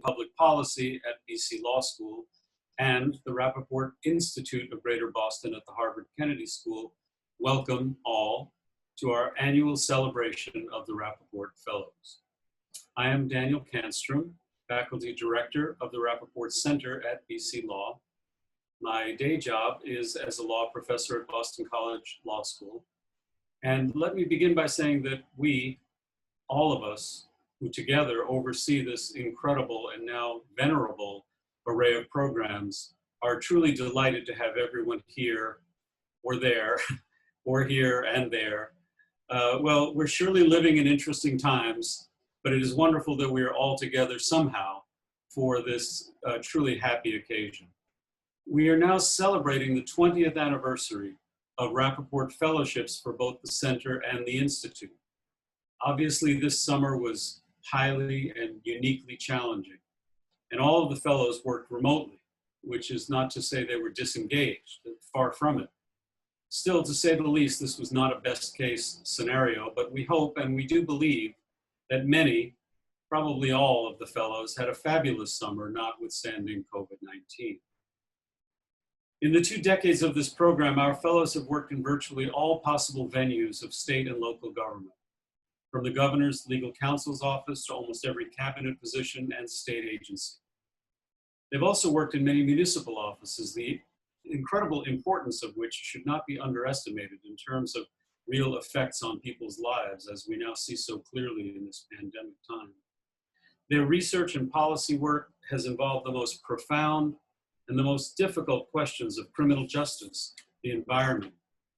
Public Policy at BC Law School and the Rappaport Institute of Greater Boston at the Harvard Kennedy School welcome all to our annual celebration of the Rappaport Fellows. I am Daniel Canstrom, Faculty Director of the Rappaport Center at BC Law. My day job is as a law professor at Boston College Law School. And let me begin by saying that we, all of us, who together oversee this incredible and now venerable array of programs, are truly delighted to have everyone here or there, or here and there. Well, we're surely living in interesting times, but it is wonderful that we are all together somehow for this truly happy occasion. We are now celebrating the 20th anniversary of Rappaport Fellowships for both the Center and the Institute. Obviously, this summer was highly and uniquely challenging, and all of the fellows worked remotely, which is not to say they were disengaged, far from it. Still, to say the least, this was not a best case scenario, but we hope and we do believe that many, probably all of the fellows had a fabulous summer, notwithstanding COVID-19. In the 2 decades of this program, our fellows have worked in virtually all possible venues of state and local government, from the governor's legal counsel's office to almost every cabinet position and state agency. They've also worked in many municipal offices, the incredible importance of which should not be underestimated in terms of real effects on people's lives, as we now see so clearly in this pandemic time. Their research and policy work has involved the most profound and the most difficult questions of criminal justice, the environment,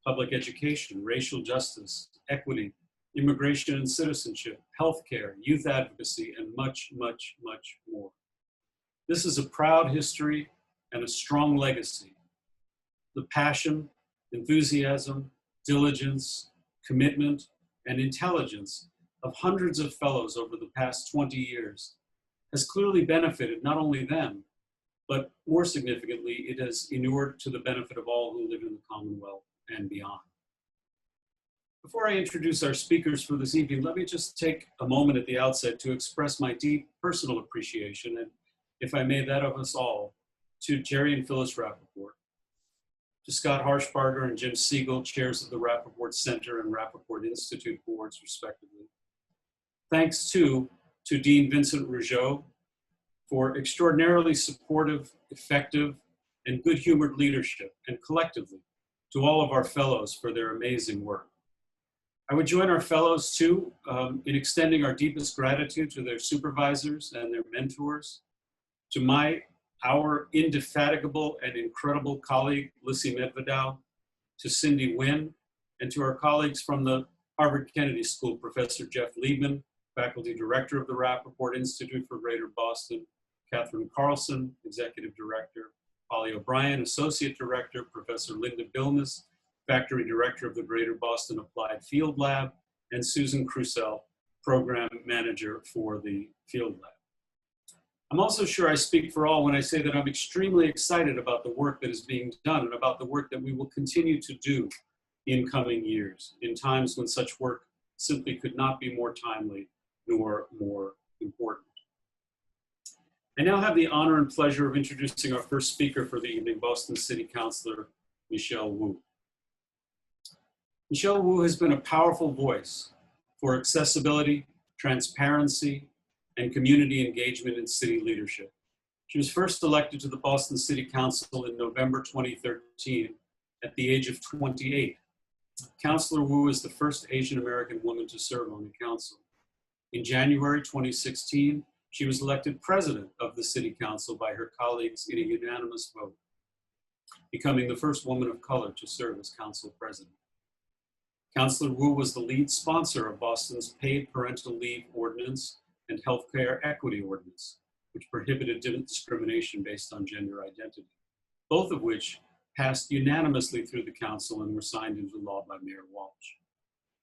public education, racial justice, equity, immigration and citizenship, healthcare, youth advocacy, and much, much, much more. This is a proud history and a strong legacy. The passion, enthusiasm, diligence, commitment, and intelligence of hundreds of fellows over the past 20 years has clearly benefited not only them, but more significantly, it has inured to the benefit of all who live in the Commonwealth and beyond. Before I introduce our speakers for this evening, let me just take a moment at the outset to express my deep personal appreciation, and if I may, that of us all, to Jerry and Phyllis Rappaport, to Scott Harshbarger and Jim Siegel, chairs of the Rappaport Center and Rappaport Institute boards, respectively. Thanks to Dean Vincent Rougeau for extraordinarily supportive, effective, and good-humored leadership, and collectively to all of our fellows for their amazing work. I would join our fellows too in extending our deepest gratitude to their supervisors and their mentors, to our indefatigable and incredible colleague, Lissy Medvedow, to Cindy Nguyen, and to our colleagues from the Harvard Kennedy School, Professor Jeff Liebman, Faculty Director of the Rappaport Institute for Greater Boston, Catherine Carlson, Executive Director, Polly O'Brien, Associate Director, Professor Linda Bilmes, Factory Director of the Greater Boston Applied Field Lab, and Susan Crucell, Program Manager for the Field Lab. I'm also sure I speak for all when I say that I'm extremely excited about the work that is being done and about the work that we will continue to do in coming years, in times when such work simply could not be more timely nor more important. I now have the honor and pleasure of introducing our first speaker for the evening, Boston City Councilor Michelle Wu. Michelle Wu has been a powerful voice for accessibility, transparency, and community engagement in city leadership. She was first elected to the Boston City Council in November 2013 at the age of 28. Councilor Wu is the first Asian American woman to serve on the council. In January 2016, she was elected president of the City Council by her colleagues in a unanimous vote, becoming the first woman of color to serve as council president. Councilor Wu was the lead sponsor of Boston's Paid Parental Leave Ordinance and Healthcare Equity Ordinance, which prohibited discrimination based on gender identity, both of which passed unanimously through the council and were signed into law by Mayor Walsh.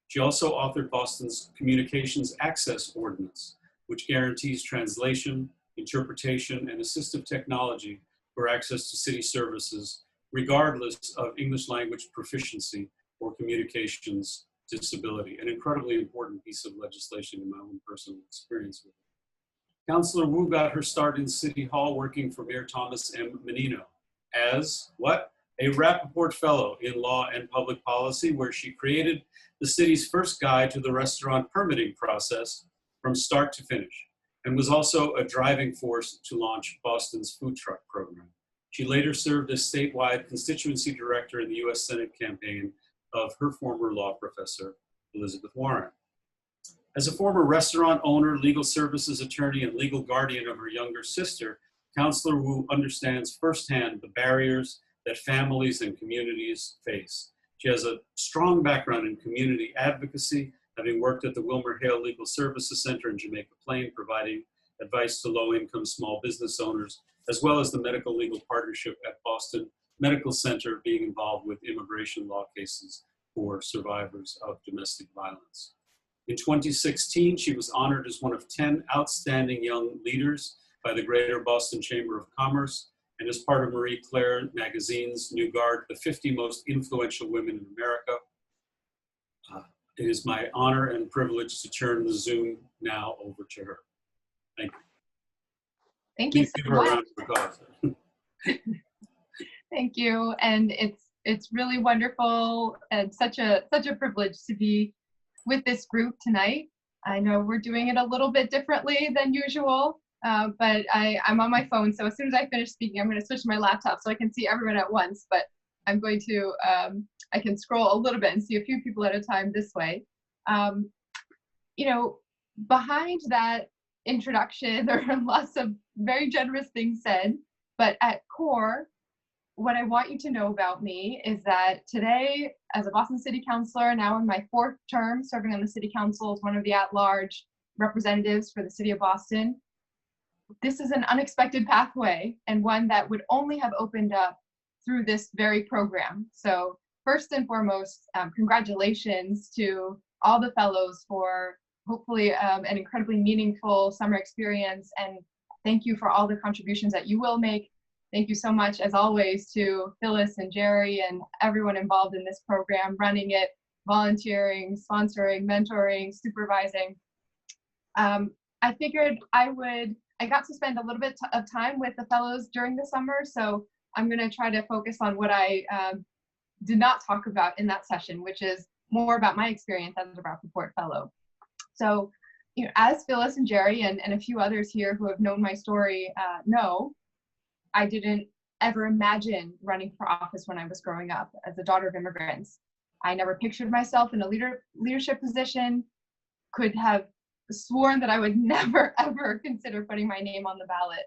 She also authored Boston's Communications Access Ordinance, which guarantees translation, interpretation, and assistive technology for access to city services, regardless of English language proficiency or communications disability, an incredibly important piece of legislation in my own personal experience with it. Councillor Wu got her start in City Hall working for Mayor Thomas M. Menino as what? A Rappaport Fellow in Law and Public Policy, where she created the city's first guide to the restaurant permitting process from start to finish, and was also a driving force to launch Boston's food truck program. She later served as statewide constituency director in the US Senate campaign of her former law professor, Elizabeth Warren. As a former restaurant owner, legal services attorney, and legal guardian of her younger sister, Councillor Wu understands firsthand the barriers that families and communities face. She has a strong background in community advocacy, having worked at the Wilmer Hale Legal Services Center in Jamaica Plain, providing advice to low-income small business owners, as well as the Medical Legal Partnership at Boston Medical Center, being involved with immigration law cases for survivors of domestic violence. In 2016, she was honored as one of 10 outstanding young leaders by the Greater Boston Chamber of Commerce, and as part of Marie Claire magazine's New Guard, the 50 most influential women in America. It is my honor and privilege to turn the Zoom now over to her. Thank you. Thank you so much. Applause. Thank you, and it's really wonderful and such a privilege to be with this group tonight. I know we're doing it a little bit differently than usual, but I'm on my phone, so as soon as I finish speaking, I'm going to switch to my laptop so I can see everyone at once, but I'm going to, I can scroll a little bit and see a few people at a time this way. You know, behind that introduction, there are lots of very generous things said, but at core, what I want you to know about me is that today, as a Boston City Councilor, now in my 4th term, serving on the City Council as one of the at-large representatives for the City of Boston, this is an unexpected pathway and one that would only have opened up through this very program. So first and foremost, congratulations to all the fellows for hopefully an incredibly meaningful summer experience, and thank you for all the contributions that you will make. Thank you so much, as always, to Phyllis and Jerry and everyone involved in this program, running it, volunteering, sponsoring, mentoring, supervising. I figured I got to spend a little bit of time with the fellows during the summer, so I'm going to try to focus on what I did not talk about in that session, which is more about my experience as a Rappaport Fellow. So, you know, as Phyllis and Jerry and a few others here who have known my story know, I didn't ever imagine running for office when I was growing up as a daughter of immigrants. I never pictured myself in a leadership position, could have sworn that I would never, ever consider putting my name on the ballot.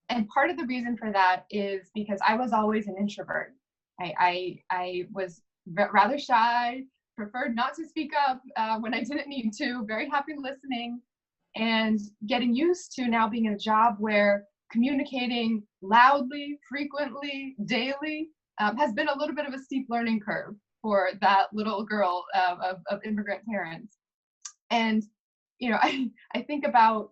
And part of the reason for that is because I was always an introvert. I was rather shy, preferred not to speak up when I didn't need to, very happy listening, and getting used to now being in a job where communicating loudly, frequently, daily has been a little bit of a steep learning curve for that little girl of immigrant parents. And, you know, I think about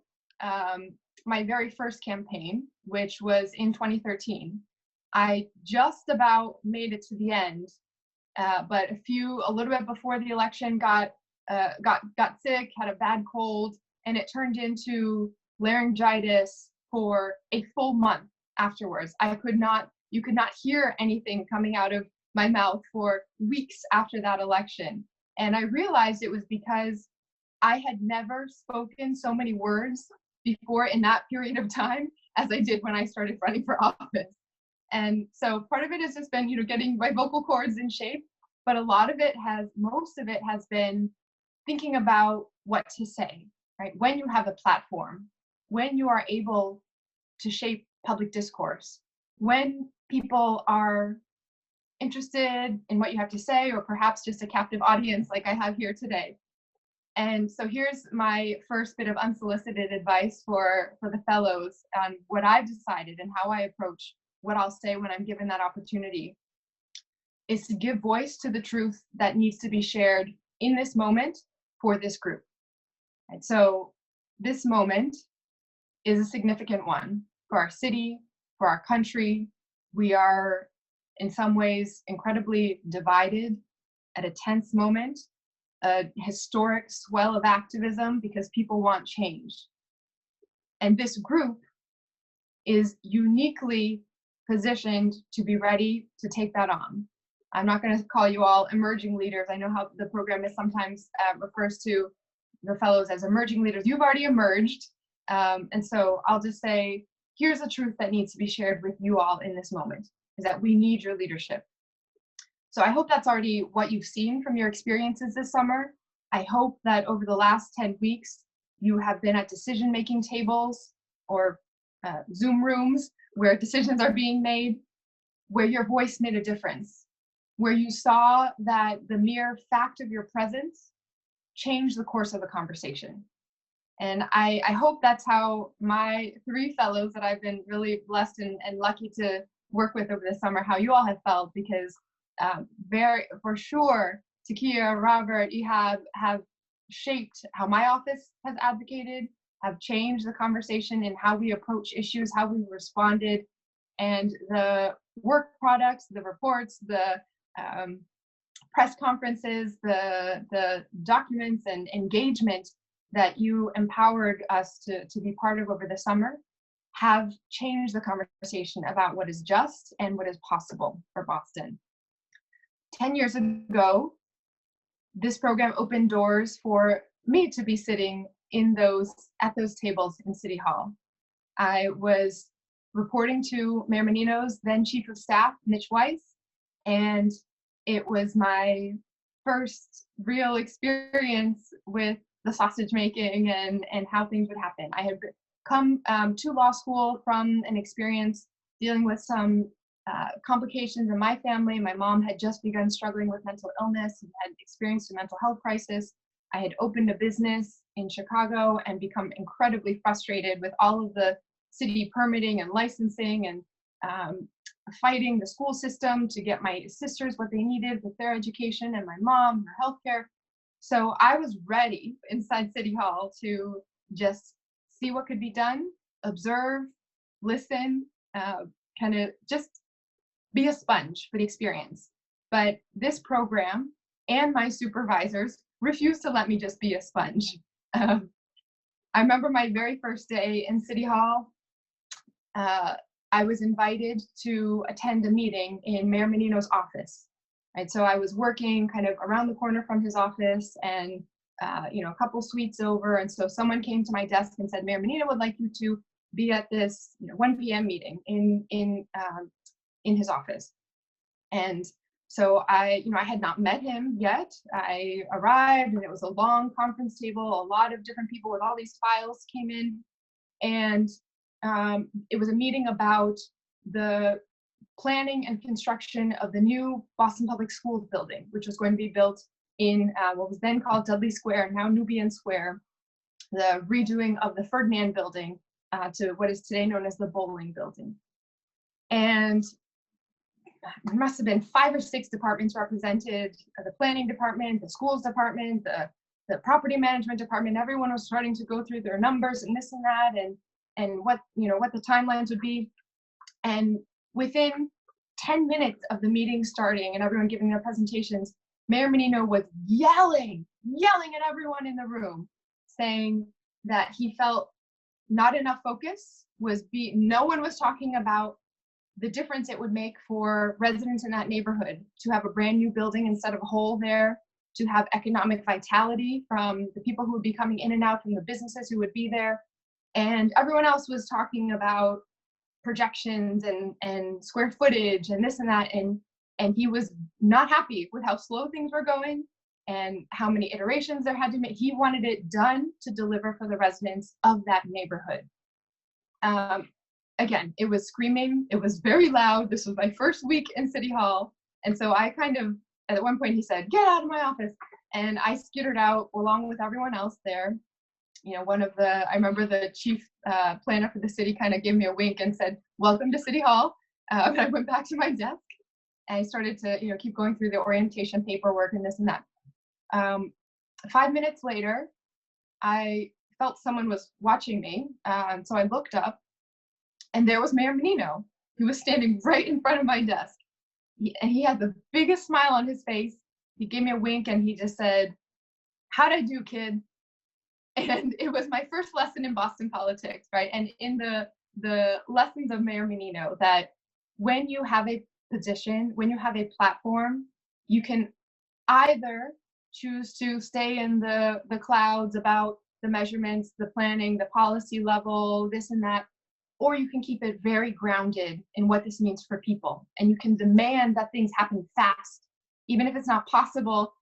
my very first campaign, which was in 2013. I just about made it to the end, but a little bit before the election, got sick, had a bad cold, and it turned into laryngitis for a full month afterwards. You could not hear anything coming out of my mouth for weeks after that election. And I realized it was because I had never spoken so many words before in that period of time as I did when I started running for office. And so part of it has just been, you know, getting my vocal cords in shape, but most of it has been thinking about what to say, right? When you have a platform, when you are able to shape public discourse, when people are interested in what you have to say, or perhaps just a captive audience like I have here today. And so here's my first bit of unsolicited advice for the fellows on what I've decided and how I approach what I'll say when I'm given that opportunity, is to give voice to the truth that needs to be shared in this moment for this group. And so this moment is a significant one for our city, for our country. We are in some ways incredibly divided at a tense moment, a historic swell of activism because people want change. And this group is uniquely positioned to be ready to take that on. I'm not going to call you all emerging leaders. I know how the program is sometimes refers to the fellows as emerging leaders. You've already emerged. And so I'll just say, here's a truth that needs to be shared with you all in this moment, is that we need your leadership. So I hope that's already what you've seen from your experiences this summer. I hope that over the last 10 weeks, you have been at decision-making tables or Zoom rooms where decisions are being made, where your voice made a difference, where you saw that the mere fact of your presence changed the course of the conversation. And I hope that's how my 3 fellows that I've been really blessed and lucky to work with over the summer, how you all have felt, because very, for sure, Takia, Robert, Ihab have shaped how my office has advocated, have changed the conversation in how we approach issues, how we responded, and the work products, the reports, the press conferences, the documents and engagement that you empowered us to be part of over the summer have changed the conversation about what is just and what is possible for Boston. 10 years ago, this program opened doors for me to be sitting at those tables in City Hall. I was reporting to Mayor Menino's then Chief of Staff, Mitch Weiss, and it was my first real experience with the sausage making and how things would happen. I had come to law school from an experience dealing with some complications in my family. My mom had just begun struggling with mental illness and had experienced a mental health crisis. I had opened a business in Chicago and become incredibly frustrated with all of the city permitting and licensing and fighting the school system to get my sisters what they needed with their education and my mom, her healthcare. So I was ready inside City Hall to just see what could be done, observe, listen, kind of just be a sponge for the experience. But this program and my supervisors refused to let me just be a sponge. I remember my very first day in City Hall, I was invited to attend a meeting in Mayor Menino's office. Right, so I was working kind of around the corner from his office and a couple suites over. And so someone came to my desk and said, Mayor Menino would like you to be at this 1 p.m. meeting in his office. And so I had not met him yet. I arrived and it was a long conference table. A lot of different people with all these files came in. And it was a meeting about the planning and construction of the new Boston Public Schools building, which was going to be built in what was then called Dudley Square, now Nubian Square, the redoing of the Ferdinand building to what is today known as the Bowling building. And there must have been 5 or 6 departments represented, the planning department, the schools department, the property management department. Everyone was starting to go through their numbers and this and that and what the timelines would be. And within 10 minutes of the meeting starting and everyone giving their presentations, Mayor Menino was yelling at everyone in the room, saying that he felt not enough focus no one was talking about the difference it would make for residents in that neighborhood to have a brand new building instead of a hole there, to have economic vitality from the people who would be coming in and out, from the businesses who would be there. And everyone else was talking about projections and square footage and this and that. And he was not happy with how slow things were going and how many iterations there had to make. He wanted it done to deliver for the residents of that neighborhood. Again, it was screaming. It was very loud. This was my first week in City Hall. And so I kind of, at one point he said, get out of my office. And I skittered out along with everyone else there. I remember the chief planner for the city kind of gave me a wink and said, welcome to City Hall. And I went back to my desk and I started to, keep going through the orientation paperwork and this and that. 5 minutes later, I felt someone was watching me. So I looked up and there was Mayor Menino, who was standing right in front of my desk. And he had the biggest smile on his face. He gave me a wink and he just said, how'd I do, kid? And it was my first lesson in Boston politics, right? And in the lessons of Mayor Menino, that when you have a position, when you have a platform, you can either choose to stay in the clouds about the measurements, the planning, the policy level, this and that, or you can keep it very grounded in what this means for people. And you can demand that things happen fast, even if it's not possible,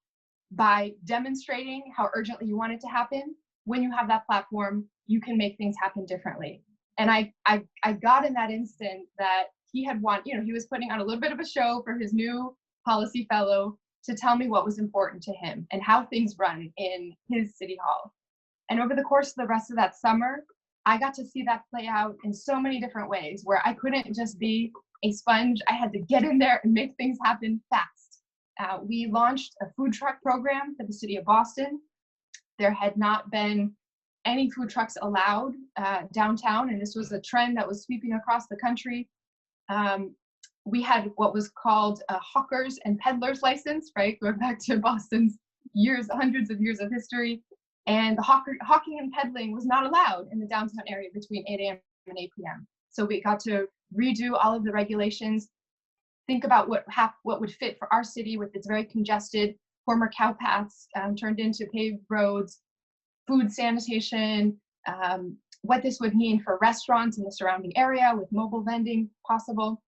by demonstrating how urgently you want it to happen. When you have that platform, you can make things happen differently. And I got in that instant that he had he was putting on a little bit of a show for his new policy fellow to tell me what was important to him and how things run in his city hall. And over the course of the rest of that summer, I got to see that play out in so many different ways, where I couldn't just be a sponge. I had to get in there and make things happen fast. We launched a food truck program for the city of Boston. There had not been any food trucks allowed downtown, and this was a trend that was sweeping across the country. We had what was called a hawkers and peddlers license, right? Going back to Boston's hundreds of years of history. And the hawking and peddling was not allowed in the downtown area between 8 a.m. and 8 p.m. So we got to redo all of the regulations, think about what would fit for our city with its very congested former cow paths turned into paved roads, food sanitation, what this would mean for restaurants in the surrounding area with mobile vending possible.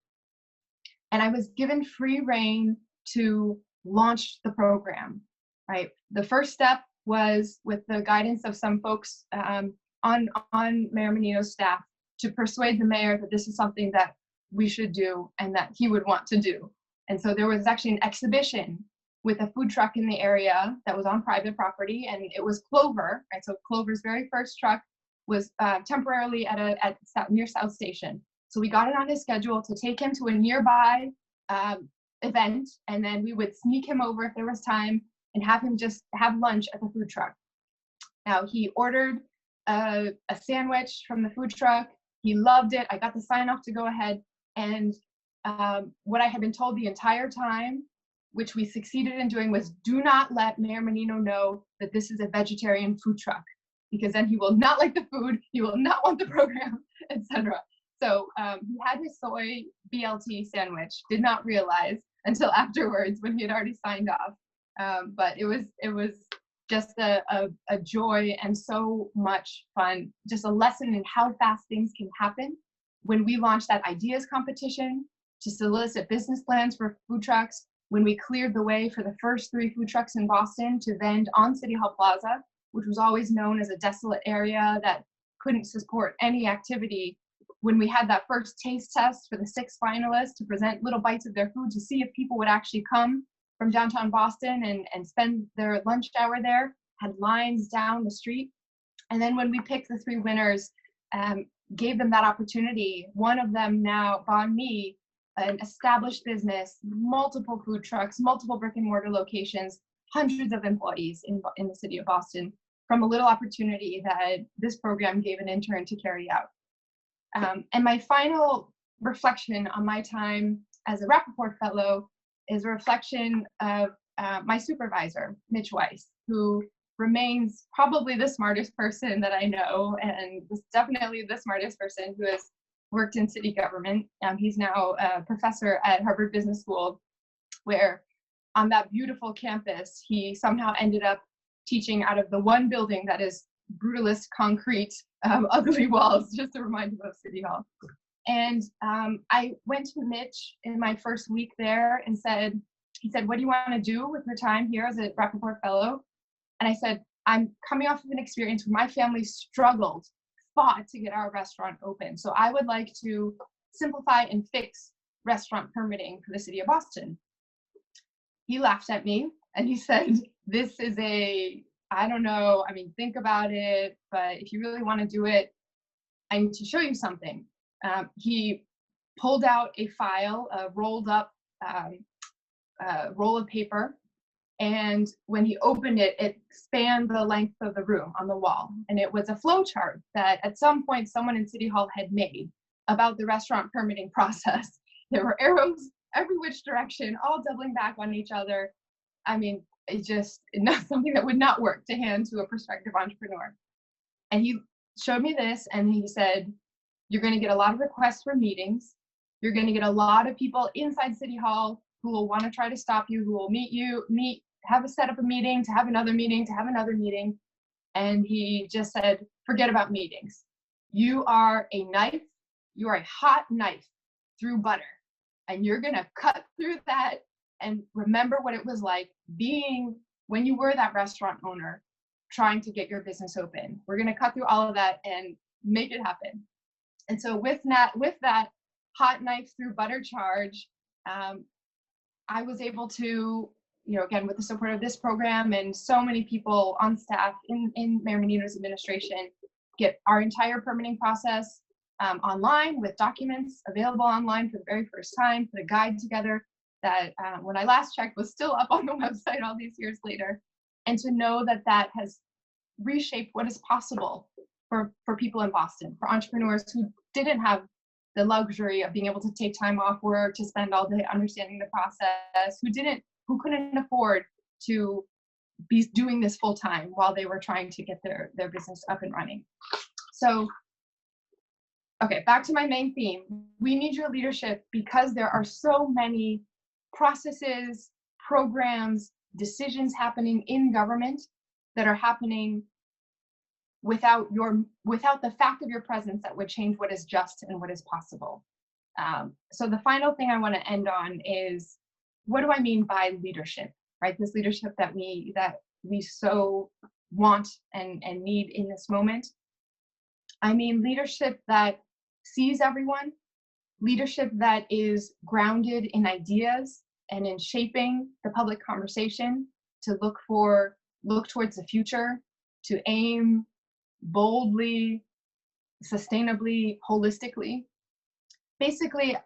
And I was given free rein to launch the program, right? The first step was, with the guidance of some folks on Mayor Menino's staff, to persuade the mayor that this is something that we should do and that he would want to do. And so there was actually an exhibition with a food truck in the area that was on private property, and it was Clover, right? So Clover's very first truck was temporarily near South Station. So we got it on his schedule to take him to a nearby event, and then we would sneak him over if there was time and have him just have lunch at the food truck. Now, he ordered a sandwich from the food truck. He loved it. I got the sign off to go ahead. And what I had been told the entire time, which we succeeded in doing, was do not let Mayor Menino know that this is a vegetarian food truck, because then he will not like the food, he will not want the program, etc. So he had his soy BLT sandwich, did not realize until afterwards when he had already signed off. But it was just a joy and so much fun, just a lesson in how fast things can happen. When we launched that ideas competition to solicit business plans for food trucks, when we cleared the way for the first 3 food trucks in Boston to vend on City Hall Plaza, which was always known as a desolate area that couldn't support any activity, when we had that first taste test for the 6 finalists to present little bites of their food to see if people would actually come from downtown Boston and spend their lunch hour there, had lines down the street. And then when we picked the 3 winners, gave them that opportunity. One of them now, Bon Mi, an established business, multiple food trucks, multiple brick and mortar locations, hundreds of employees in the city of Boston, from a little opportunity that this program gave an intern to carry out. And my final reflection on my time as a Rappaport Fellow is a reflection of my supervisor, Mitch Weiss, who remains probably the smartest person that I know, and was definitely the smartest person who has worked in city government. He's now a professor at Harvard Business School, where on that beautiful campus, he somehow ended up teaching out of the one building that is brutalist concrete, ugly walls, just to remind you of City Hall. And I went to Mitch in my first week there and he said, what do you want to do with your time here as a Rappaport Fellow? And I said, I'm coming off of an experience where my family fought to get our restaurant open. So I would like to simplify and fix restaurant permitting for the city of Boston. He laughed at me and he said, this is I don't know, think about it, but if you really want to do it, I need to show you something. He pulled out a file, a rolled up roll of paper, and when he opened it, it spanned the length of the room on the wall. And it was a flow chart that at some point someone in City Hall had made about the restaurant permitting process. There were arrows every which direction, all doubling back on each other. It's just not something that would not work to hand to a prospective entrepreneur. And he showed me this and he said, you're going to get a lot of requests for meetings. You're going to get a lot of people inside City Hall who will want to try to stop you, who will set up a meeting, to have another meeting, to have another meeting. And he just said, forget about meetings. You are a knife. You are a hot knife through butter. And you're going to cut through that and remember what it was like being when you were that restaurant owner trying to get your business open. We're going to cut through all of that and make it happen. And so with that hot knife through butter charge, I was able to, again, with the support of this program and so many people on staff in Mayor Menino's administration, get our entire permitting process online with documents available online for the very first time, put a guide together that when I last checked was still up on the website all these years later. And to know that that has reshaped what is possible for people in Boston, for entrepreneurs who didn't have the luxury of being able to take time off work to spend all day understanding the process, who couldn't afford to be doing this full time while they were trying to get their business up and running. So, okay, back to my main theme. We need your leadership because there are so many processes, programs, decisions happening in government that are happening without the fact of your presence that would change what is just and what is possible. So the final thing I want to end on is, what do I mean by leadership, right? This leadership that we so want and need in this moment. I mean leadership that sees everyone, leadership that is grounded in ideas and in shaping the public conversation, to look towards the future, to aim boldly, sustainably, holistically. Basically,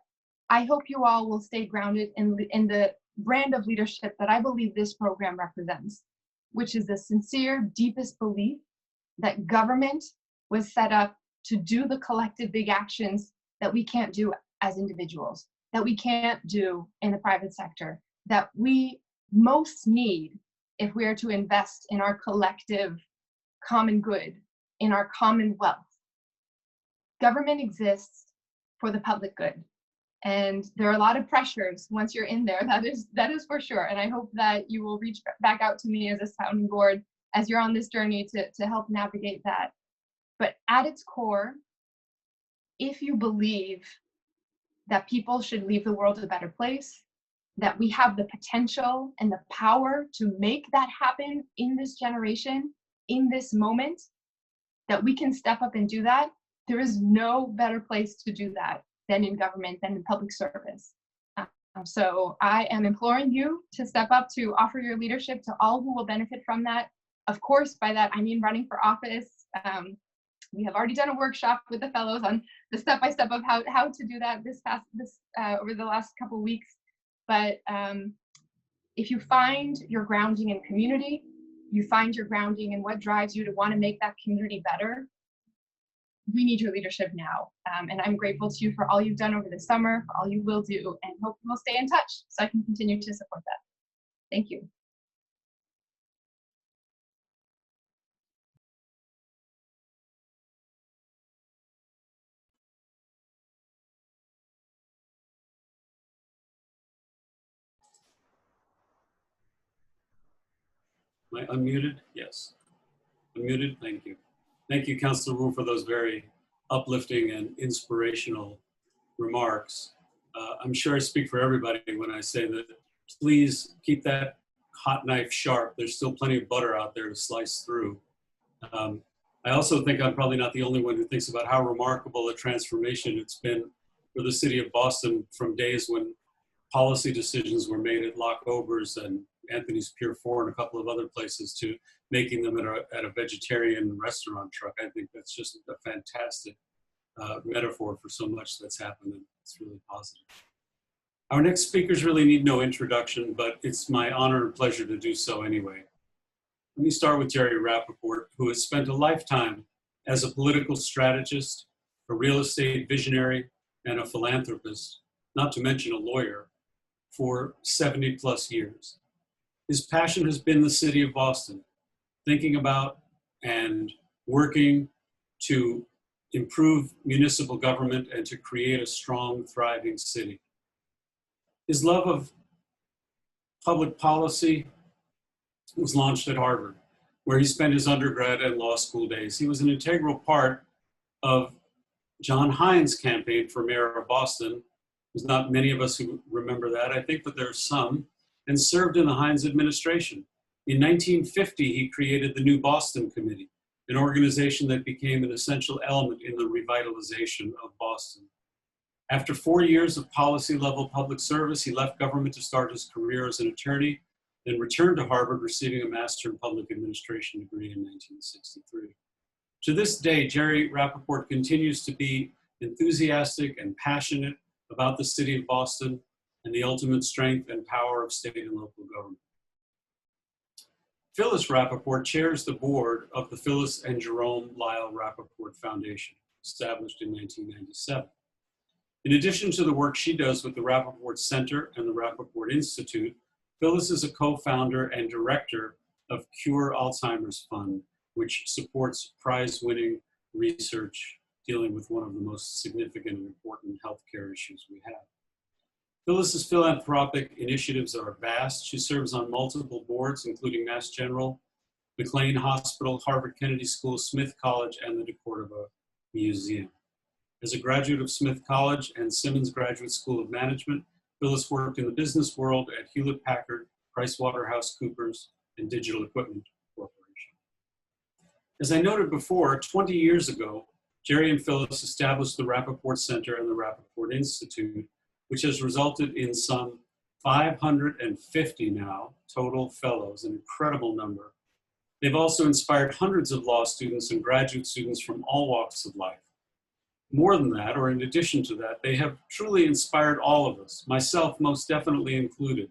I hope you all will stay grounded in the brand of leadership that I believe this program represents, which is the sincere, deepest belief that government was set up to do the collective big actions that we can't do as individuals, that we can't do in the private sector, that we most need if we are to invest in our collective common good, in our common wealth. Government exists for the public good. And there are a lot of pressures once you're in there, that is for sure. And I hope that you will reach back out to me as a sounding board as you're on this journey to help navigate that. But at its core, if you believe that people should leave the world a better place, that we have the potential and the power to make that happen in this generation, in this moment, that we can step up and do that, there is no better place to do that than in government, than in public service. So I am imploring you to step up, to offer your leadership to all who will benefit from that. Of course, by that, I mean running for office. We have already done a workshop with the fellows on the step-by-step of how to do that over the last couple of weeks. But if you find your grounding in community, you find your grounding in what drives you to want to make that community better, we need your leadership now. And I'm grateful to you for all you've done over the summer, for all you will do, and hope we'll stay in touch so I can continue to support that. Thank you. Am I unmuted? Yes. Unmuted, thank you. Thank you, Councilor Wu, for those very uplifting and inspirational remarks. I'm sure I speak for everybody when I say that please keep that hot knife sharp. There's still plenty of butter out there to slice through. I also think I'm probably not the only one who thinks about how remarkable a transformation it's been for the city of Boston from days when policy decisions were made at Lock Ober's and Anthony's Pier 4 and a couple of other places to making them at a vegetarian restaurant truck. I think that's just a fantastic metaphor for so much that's happened, and it's really positive. Our next speakers really need no introduction, but it's my honor and pleasure to do so anyway. Let me start with Jerry Rappaport, who has spent a lifetime as a political strategist, a real estate visionary, and a philanthropist, not to mention a lawyer, for 70 plus years. His passion has been the city of Boston, thinking about and working to improve municipal government and to create a strong, thriving city. His love of public policy was launched at Harvard, where he spent his undergrad and law school days. He was an integral part of John Hines' campaign for mayor of Boston. There's not many of us who remember that, I think, but there are some, and served in the Hines administration. In 1950, he created the New Boston Committee, an organization that became an essential element in the revitalization of Boston. After 4 years of policy-level public service, he left government to start his career as an attorney, then returned to Harvard, receiving a Master in Public Administration degree in 1963. To this day, Jerry Rappaport continues to be enthusiastic and passionate about the city of Boston and the ultimate strength and power of state and local government. Phyllis Rappaport chairs the board of the Phyllis and Jerome Lyle Rappaport Foundation, established in 1997. In addition to the work she does with the Rappaport Center and the Rappaport Institute, Phyllis is a co-founder and director of Cure Alzheimer's Fund, which supports prize-winning research dealing with one of the most significant and important healthcare issues we have. Phyllis's philanthropic initiatives are vast. She serves on multiple boards, including Mass General, McLean Hospital, Harvard Kennedy School, Smith College, and the De Cordova Museum. As a graduate of Smith College and Simmons Graduate School of Management, Phyllis worked in the business world at Hewlett-Packard, PricewaterhouseCoopers, and Digital Equipment Corporation. As I noted before, 20 years ago, Jerry and Phyllis established the Rappaport Center and the Rappaport Institute, which has resulted in some 550 now total fellows, an incredible number. They've also inspired hundreds of law students and graduate students from all walks of life. More than that, or in addition to that, they have truly inspired all of us, myself most definitely included,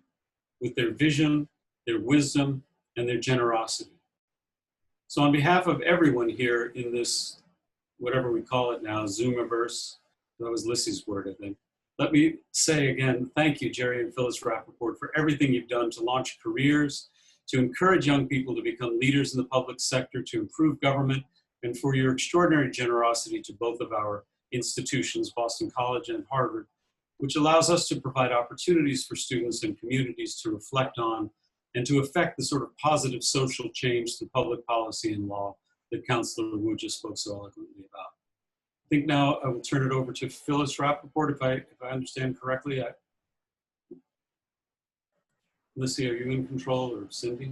with their vision, their wisdom, and their generosity. So on behalf of everyone here in this, whatever we call it now, Zoomiverse, that was Lissy's word, I think. Let me say again, thank you, Jerry and Phyllis Rappaport, for everything you've done to launch careers, to encourage young people to become leaders in the public sector, to improve government, and for your extraordinary generosity to both of our institutions, Boston College and Harvard, which allows us to provide opportunities for students and communities to reflect on and to affect the sort of positive social change through public policy and law that Councilor Wu just spoke so eloquently about. I think now I will turn it over to Phyllis Rappaport, if I understand correctly. Lissy, are you in control, or Cindy?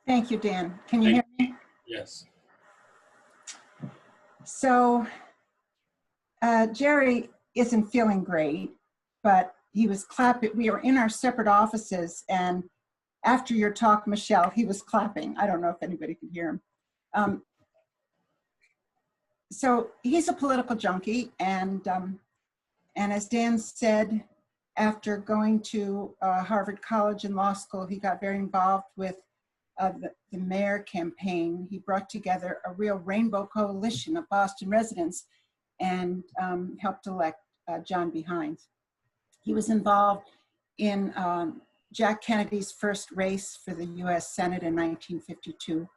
Thank you, Dan. Can you hear me? Yes. So Jerry isn't feeling great, but he was clapping. We were in our separate offices, and after your talk, Michelle, he was clapping. I don't know if anybody could hear him. So he's a political junkie, and as Dan said, after going to Harvard College and law school, he got very involved with the mayor campaign. He brought together a real rainbow coalition of Boston residents and helped elect John B. Hines. He was involved in Jack Kennedy's first race for the US Senate in 1952,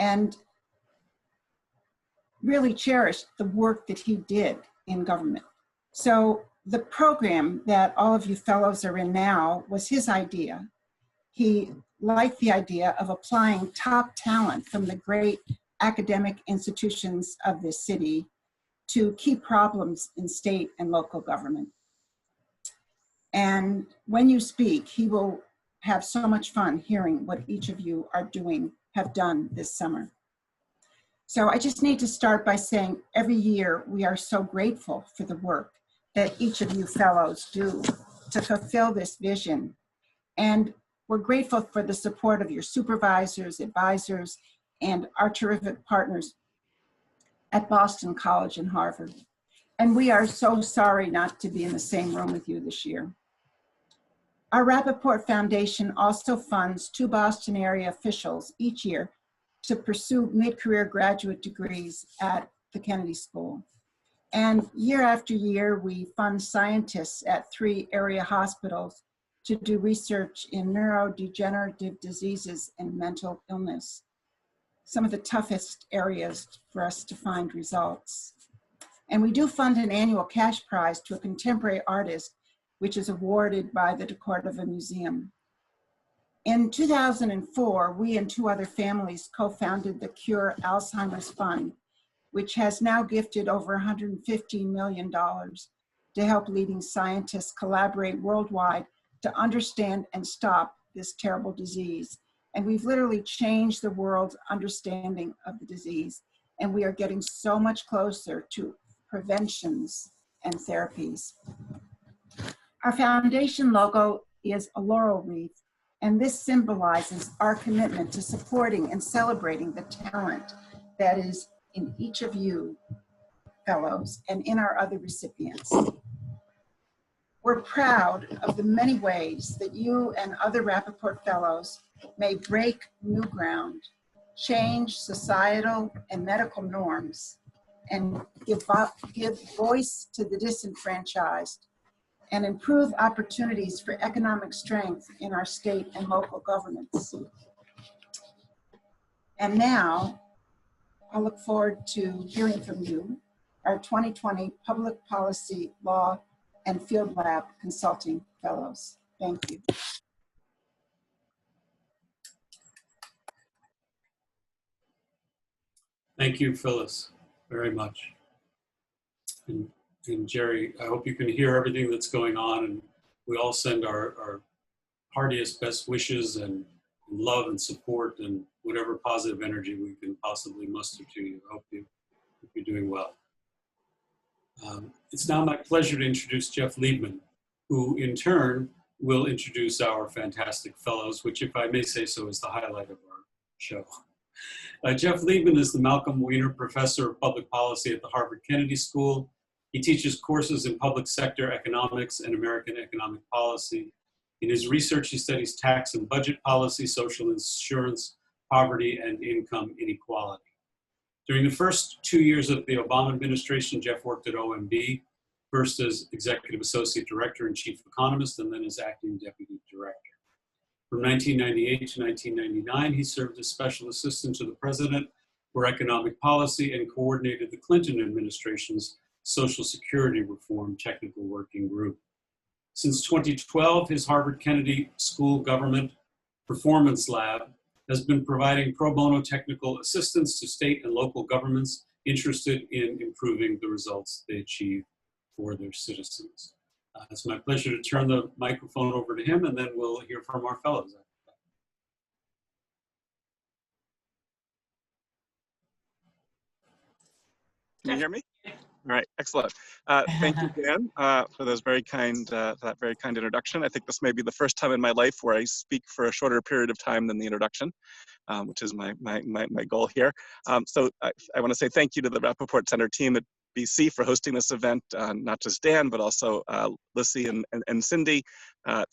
and really cherished the work that he did in government. So the program that all of you fellows are in now was his idea. He liked the idea of applying top talent from the great academic institutions of this city to key problems in state and local government. And when you speak, he will have so much fun hearing what each of you have done this summer. So I just need to start by saying every year we are so grateful for the work that each of you fellows do to fulfill this vision. And we're grateful for the support of your supervisors, advisors, and our terrific partners at Boston College and Harvard. And we are so sorry not to be in the same room with you this year. Our Rappaport Foundation also funds 2 Boston area officials each year to pursue mid-career graduate degrees at the Kennedy School. And year after year, we fund scientists at 3 area hospitals to do research in neurodegenerative diseases and mental illness. some of the toughest areas for us to find results. And we do fund an annual cash prize to a contemporary artist, which is awarded by the Decordova Museum. In 2004, we and 2 other families co-founded the Cure Alzheimer's Fund, which has now gifted over $115 million to help leading scientists collaborate worldwide to understand and stop this terrible disease. And we've literally changed the world's understanding of the disease. And we are getting so much closer to preventions and therapies. Our foundation logo is a laurel wreath, and this symbolizes our commitment to supporting and celebrating the talent that is in each of you fellows and in our other recipients. We're proud of the many ways that you and other Rappaport Fellows may break new ground, change societal and medical norms, and give voice to the disenfranchised, and improve opportunities for economic strength in our state and local governments. And now, I look forward to hearing from you, our 2020 Public Policy, Law, and Field Lab Consulting Fellows. Thank you. Thank you, Phyllis, very much. And Jerry, I hope you can hear everything that's going on, and we all send our heartiest best wishes and love and support and whatever positive energy we can possibly muster to you. I hope you're doing well. It's now my pleasure to introduce Jeff Liebman, who in turn will introduce our fantastic fellows, which, if I may say so, is the highlight of our show. Jeff Liebman is the Malcolm Weiner Professor of Public Policy at the Harvard Kennedy School. He teaches courses in public sector economics and American economic policy. In his research, he studies tax and budget policy, social insurance, poverty, and income inequality. During the first 2 years of the Obama administration, Jeff worked at OMB, first as Executive Associate Director and Chief Economist, and then as Acting Deputy Director. From 1998 to 1999, he served as Special Assistant to the President for Economic Policy and coordinated the Clinton administration's Social Security Reform Technical Working Group. Since 2012, his Harvard Kennedy School Government Performance Lab has been providing pro bono technical assistance to state and local governments interested in improving the results they achieve for their citizens. It's my pleasure to turn the microphone over to him, and then we'll hear from our fellows. Can you hear me? All right, excellent. Thank you, Dan, for those very kind, that very kind introduction. I think this may be the first time in my life where I speak for a shorter period of time than the introduction, which is my goal here. So I want to say thank you to the Rappaport Center team at BC for hosting this event, not just Dan, but also Lissy and Cindy.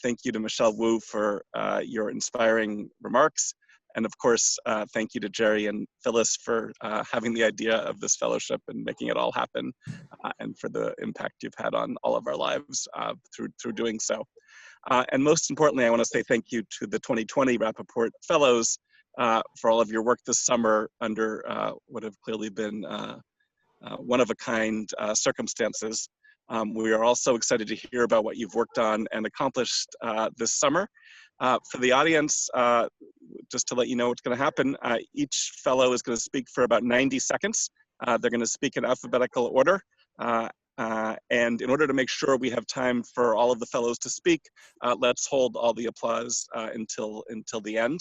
Thank you to Michelle Wu for your inspiring remarks. And of course, thank you to Jerry and Phyllis for having the idea of this fellowship and making it all happen, and for the impact you've had on all of our lives through doing so. And most importantly, I want to say thank you to the 2020 Rappaport Fellows for all of your work this summer under what have clearly been one-of-a-kind circumstances. We are also excited to hear about what you've worked on and accomplished this summer. For the audience, just to let you know what's going to happen, each fellow is going to speak for about 90 seconds. They're going to speak in alphabetical order. And in order to make sure we have time for all of the fellows to speak, let's hold all the applause until the end.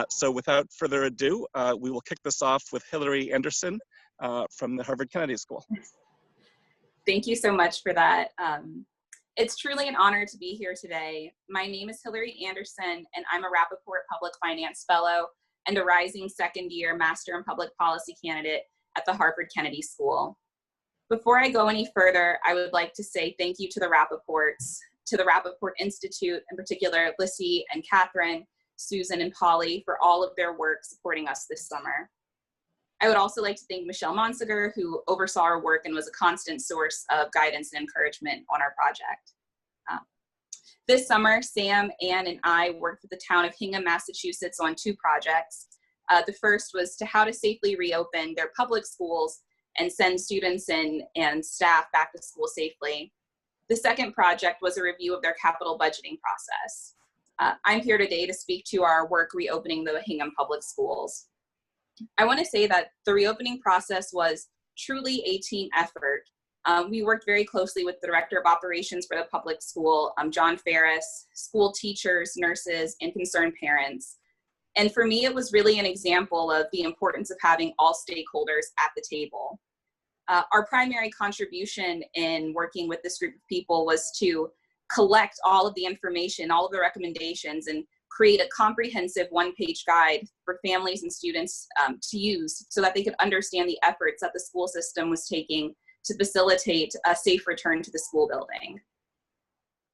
So without further ado, we will kick this off with Hillary Anderson from the Harvard Kennedy School. Thank you so much for that. It's truly an honor to be here today. My name is Hillary Anderson, and I'm a Rappaport Public Finance Fellow and a rising second-year Master in Public Policy candidate at the Harvard Kennedy School. Before I go any further, I would like to say thank you to the Rappaports, to the Rappaport Institute, in particular Lissy and Catherine, Susan and Polly, for all of their work supporting us this summer. I would also like to thank Michelle Monsegur, who oversaw our work and was a constant source of guidance and encouragement on our project. This summer, Sam, Ann, and I worked with the town of Hingham, Massachusetts on 2 projects, The first was to how to safely reopen their public schools and send students and staff back to school safely. The second project was a review of their capital budgeting process. I'm here today to speak to our work reopening the Hingham Public Schools. I want to say that the reopening process was truly a team effort. We worked very closely with the Director of Operations for the public school, John Ferris, school teachers, nurses, and concerned parents. And for me, it was really an example of the importance of having all stakeholders at the table. Our primary contribution in working with this group of people was to collect all of the information, all of the recommendations, and create a comprehensive one-page guide for families and students to use so that they could understand the efforts that the school system was taking to facilitate a safe return to the school building.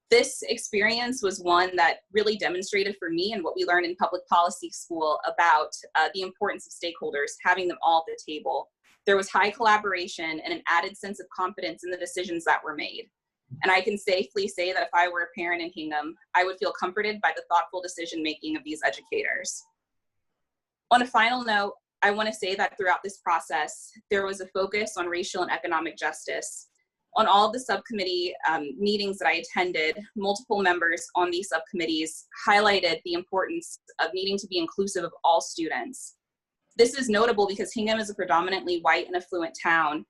This experience was one that really demonstrated for me and what we learned in public policy school about the importance of stakeholders, having them all at the table. There was high collaboration and an added sense of confidence in the decisions that were made. And I can safely say that if I were a parent in Hingham, I would feel comforted by the thoughtful decision-making of these educators. On a final note, I want to say that throughout this process, there was a focus on racial and economic justice. On all of the subcommittee meetings that I attended, multiple members on these subcommittees highlighted the importance of needing to be inclusive of all students. This is notable because Hingham is a predominantly white and affluent town,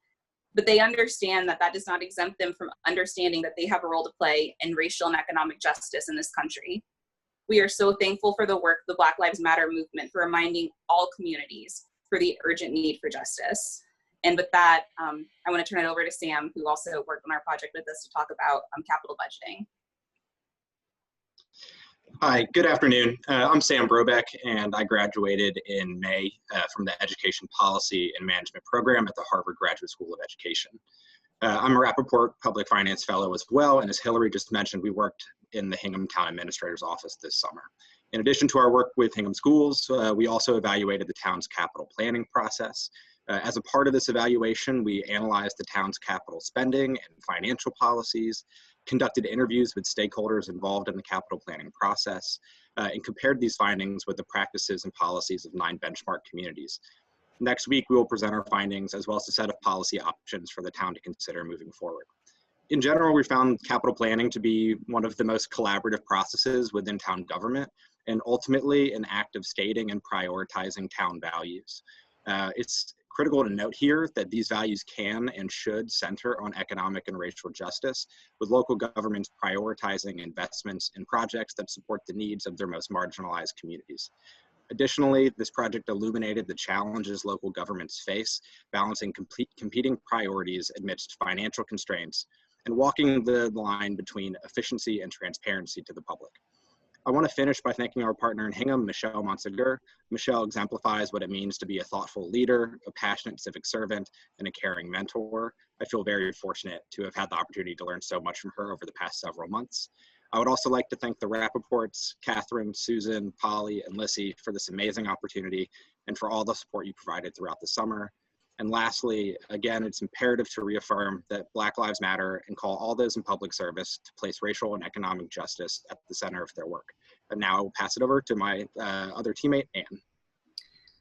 but they understand that that does not exempt them from understanding that they have a role to play in racial and economic justice in this country. We are so thankful for the work of the Black Lives Matter movement for reminding all communities for the urgent need for justice. And with that, I want to turn it over to Sam, who also worked on our project with us, to talk about capital budgeting. Hi, good afternoon. I'm Sam Brobeck, and I graduated in May from the Education Policy and Management program at the Harvard Graduate School of Education. I'm a Rappaport Public Finance Fellow as well, and as Hillary just mentioned, we worked in the Hingham Town Administrator's Office this summer. In addition to our work with Hingham Schools, we also evaluated the town's capital planning process. As a part of this evaluation, we analyzed the town's capital spending and financial policies, conducted interviews with stakeholders involved in the capital planning process, and compared these findings with the practices and policies of 9 benchmark communities. Next week, we will present our findings as well as a set of policy options for the town to consider moving forward. In general, we found capital planning to be one of the most collaborative processes within town government, and ultimately an act of stating and prioritizing town values. It's critical to note here that these values can and should center on economic and racial justice, with local governments prioritizing investments in projects that support the needs of their most marginalized communities. Additionally, this project illuminated the challenges local governments face, balancing competing priorities amidst financial constraints and walking the line between efficiency and transparency to the public. I want to finish by thanking our partner in Hingham, Michelle Monsegur. Michelle exemplifies what it means to be a thoughtful leader, a passionate civic servant, and a caring mentor. I feel very fortunate to have had the opportunity to learn so much from her over the past several months. I would also like to thank the Rappaports, Catherine, Susan, Polly, and Lissy for this amazing opportunity and for all the support you provided throughout the summer. And lastly, again, it's imperative to reaffirm that Black Lives Matter and call all those in public service to place racial and economic justice at the center of their work. And now I will pass it over to my other teammate, Anne.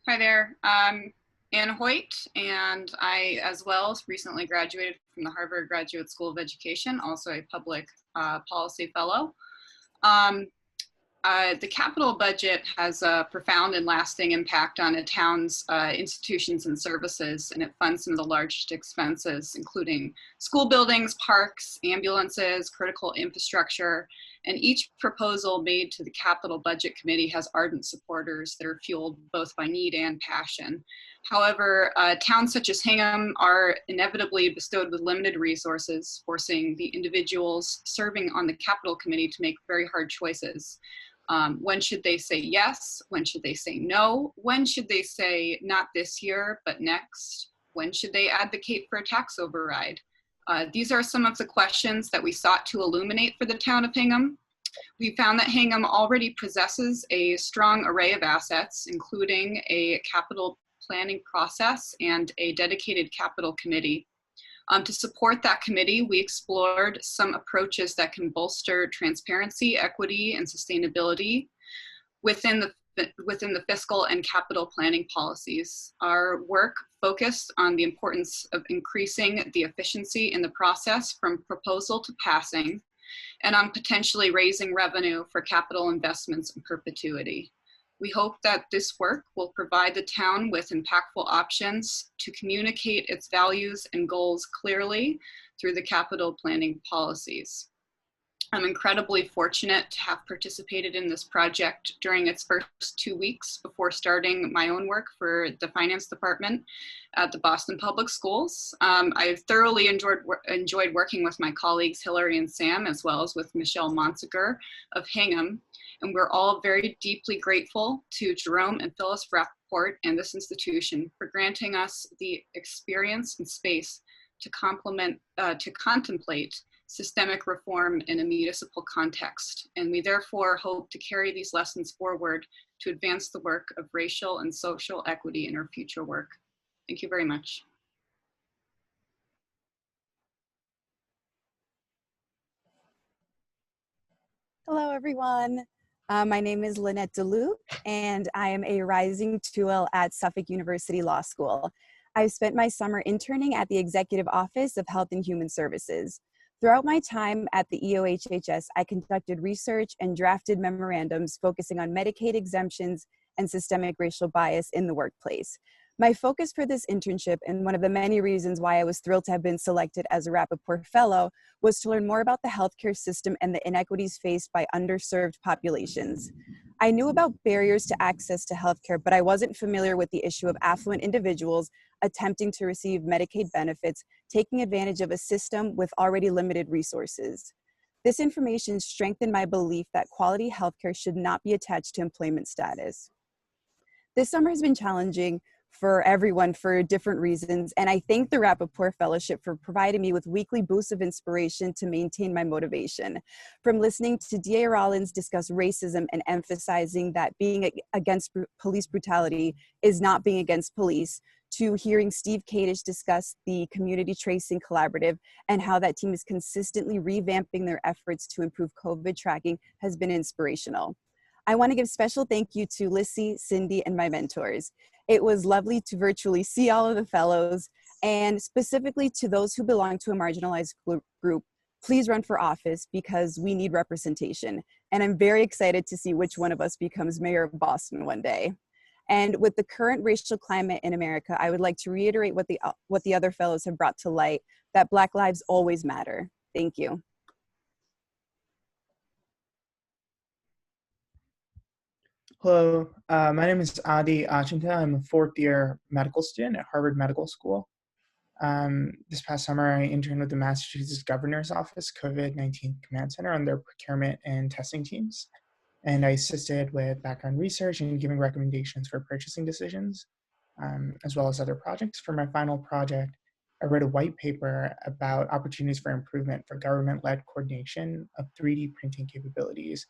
Hi there, I'm Anne Hoyt, and I as well recently graduated from the Harvard Graduate School of Education, also a public policy fellow. The capital budget has a profound and lasting impact on a town's institutions and services, and it funds some of the largest expenses, including school buildings, parks, ambulances, critical infrastructure, and each proposal made to the Capital Budget Committee has ardent supporters that are fueled both by need and passion. However, towns such as Hingham are inevitably bestowed with limited resources, forcing the individuals serving on the Capital Committee to make very hard choices. When should they say yes? When should they say no? When should they say not this year, but next? When should they advocate for a tax override? These are some of the questions that we sought to illuminate for the town of Hingham. We found that Hingham already possesses a strong array of assets, including a capital planning process and a dedicated capital committee. To support that committee, we explored some approaches that can bolster transparency, equity, and sustainability within the within the fiscal and capital planning policies. Our work focused on the importance of increasing the efficiency in the process from proposal to passing, and on potentially raising revenue for capital investments in perpetuity. We hope that this work will provide the town with impactful options to communicate its values and goals clearly through the capital planning policies. I'm incredibly fortunate to have participated in this project during its first 2 weeks before starting my own work for the finance department at the Boston Public Schools. I've thoroughly enjoyed working with my colleagues Hillary and Sam, as well as with Michelle Monsegur of Hingham. And we're all very deeply grateful to Jerome and Phyllis Rappaport and this institution for granting us the experience and space to contemplate systemic reform in a municipal context. And we therefore hope to carry these lessons forward to advance the work of racial and social equity in our future work. Thank you very much. Hello, everyone. My name is Lynette DeLuc, and I am a rising tool at Suffolk University Law School. I've spent my summer interning at the Executive Office of Health and Human Services. Throughout my time at the EOHHS, I conducted research and drafted memorandums focusing on Medicaid exemptions and systemic racial bias in the workplace. My focus for this internship, and one of the many reasons why I was thrilled to have been selected as a Rappaport Fellow, was to learn more about the healthcare system and the inequities faced by underserved populations. I knew about barriers to access to healthcare, but I wasn't familiar with the issue of affluent individuals attempting to receive Medicaid benefits, taking advantage of a system with already limited resources. This information strengthened my belief that quality healthcare should not be attached to employment status. This summer has been challenging for everyone for different reasons, and I thank the Rappaport Fellowship for providing me with weekly boosts of inspiration to maintain my motivation. From listening to D.A. Rollins discuss racism and emphasizing that being against police brutality is not being against police, to hearing Steve Kadish discuss the Community Tracing Collaborative and how that team is consistently revamping their efforts to improve COVID tracking has been inspirational. I want to give special thank you to Lissy, Cindy, and my mentors. It was lovely to virtually see all of the fellows, and specifically to those who belong to a marginalized group, please run for office because we need representation. And I'm very excited to see which one of us becomes mayor of Boston one day. And with the current racial climate in America, I would like to reiterate what the other fellows have brought to light, that Black lives always matter. Thank you. Hello, my name is Adi Achinta. I'm a fourth-year medical student at Harvard Medical School. This past summer, I interned with the Massachusetts Governor's Office COVID-19 Command Center on their procurement and testing teams. And I assisted with background research and giving recommendations for purchasing decisions, as well as other projects. For my final project, I wrote a white paper about opportunities for improvement for government-led coordination of 3D printing capabilities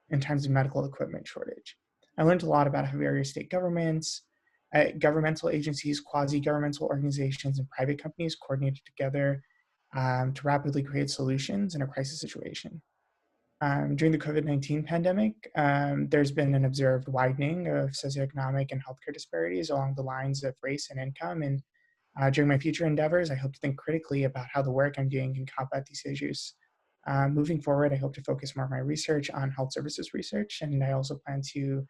in times of medical equipment shortage. I learned a lot about how various state governments, governmental agencies, quasi-governmental organizations, and private companies coordinated together to rapidly create solutions in a crisis situation. During the COVID-19 pandemic, there's been an observed widening of socioeconomic and healthcare disparities along the lines of race and income. And during my future endeavors, I hope to think critically about how the work I'm doing can combat these issues. Moving forward, I hope to focus more of my research on health services research, and I also plan to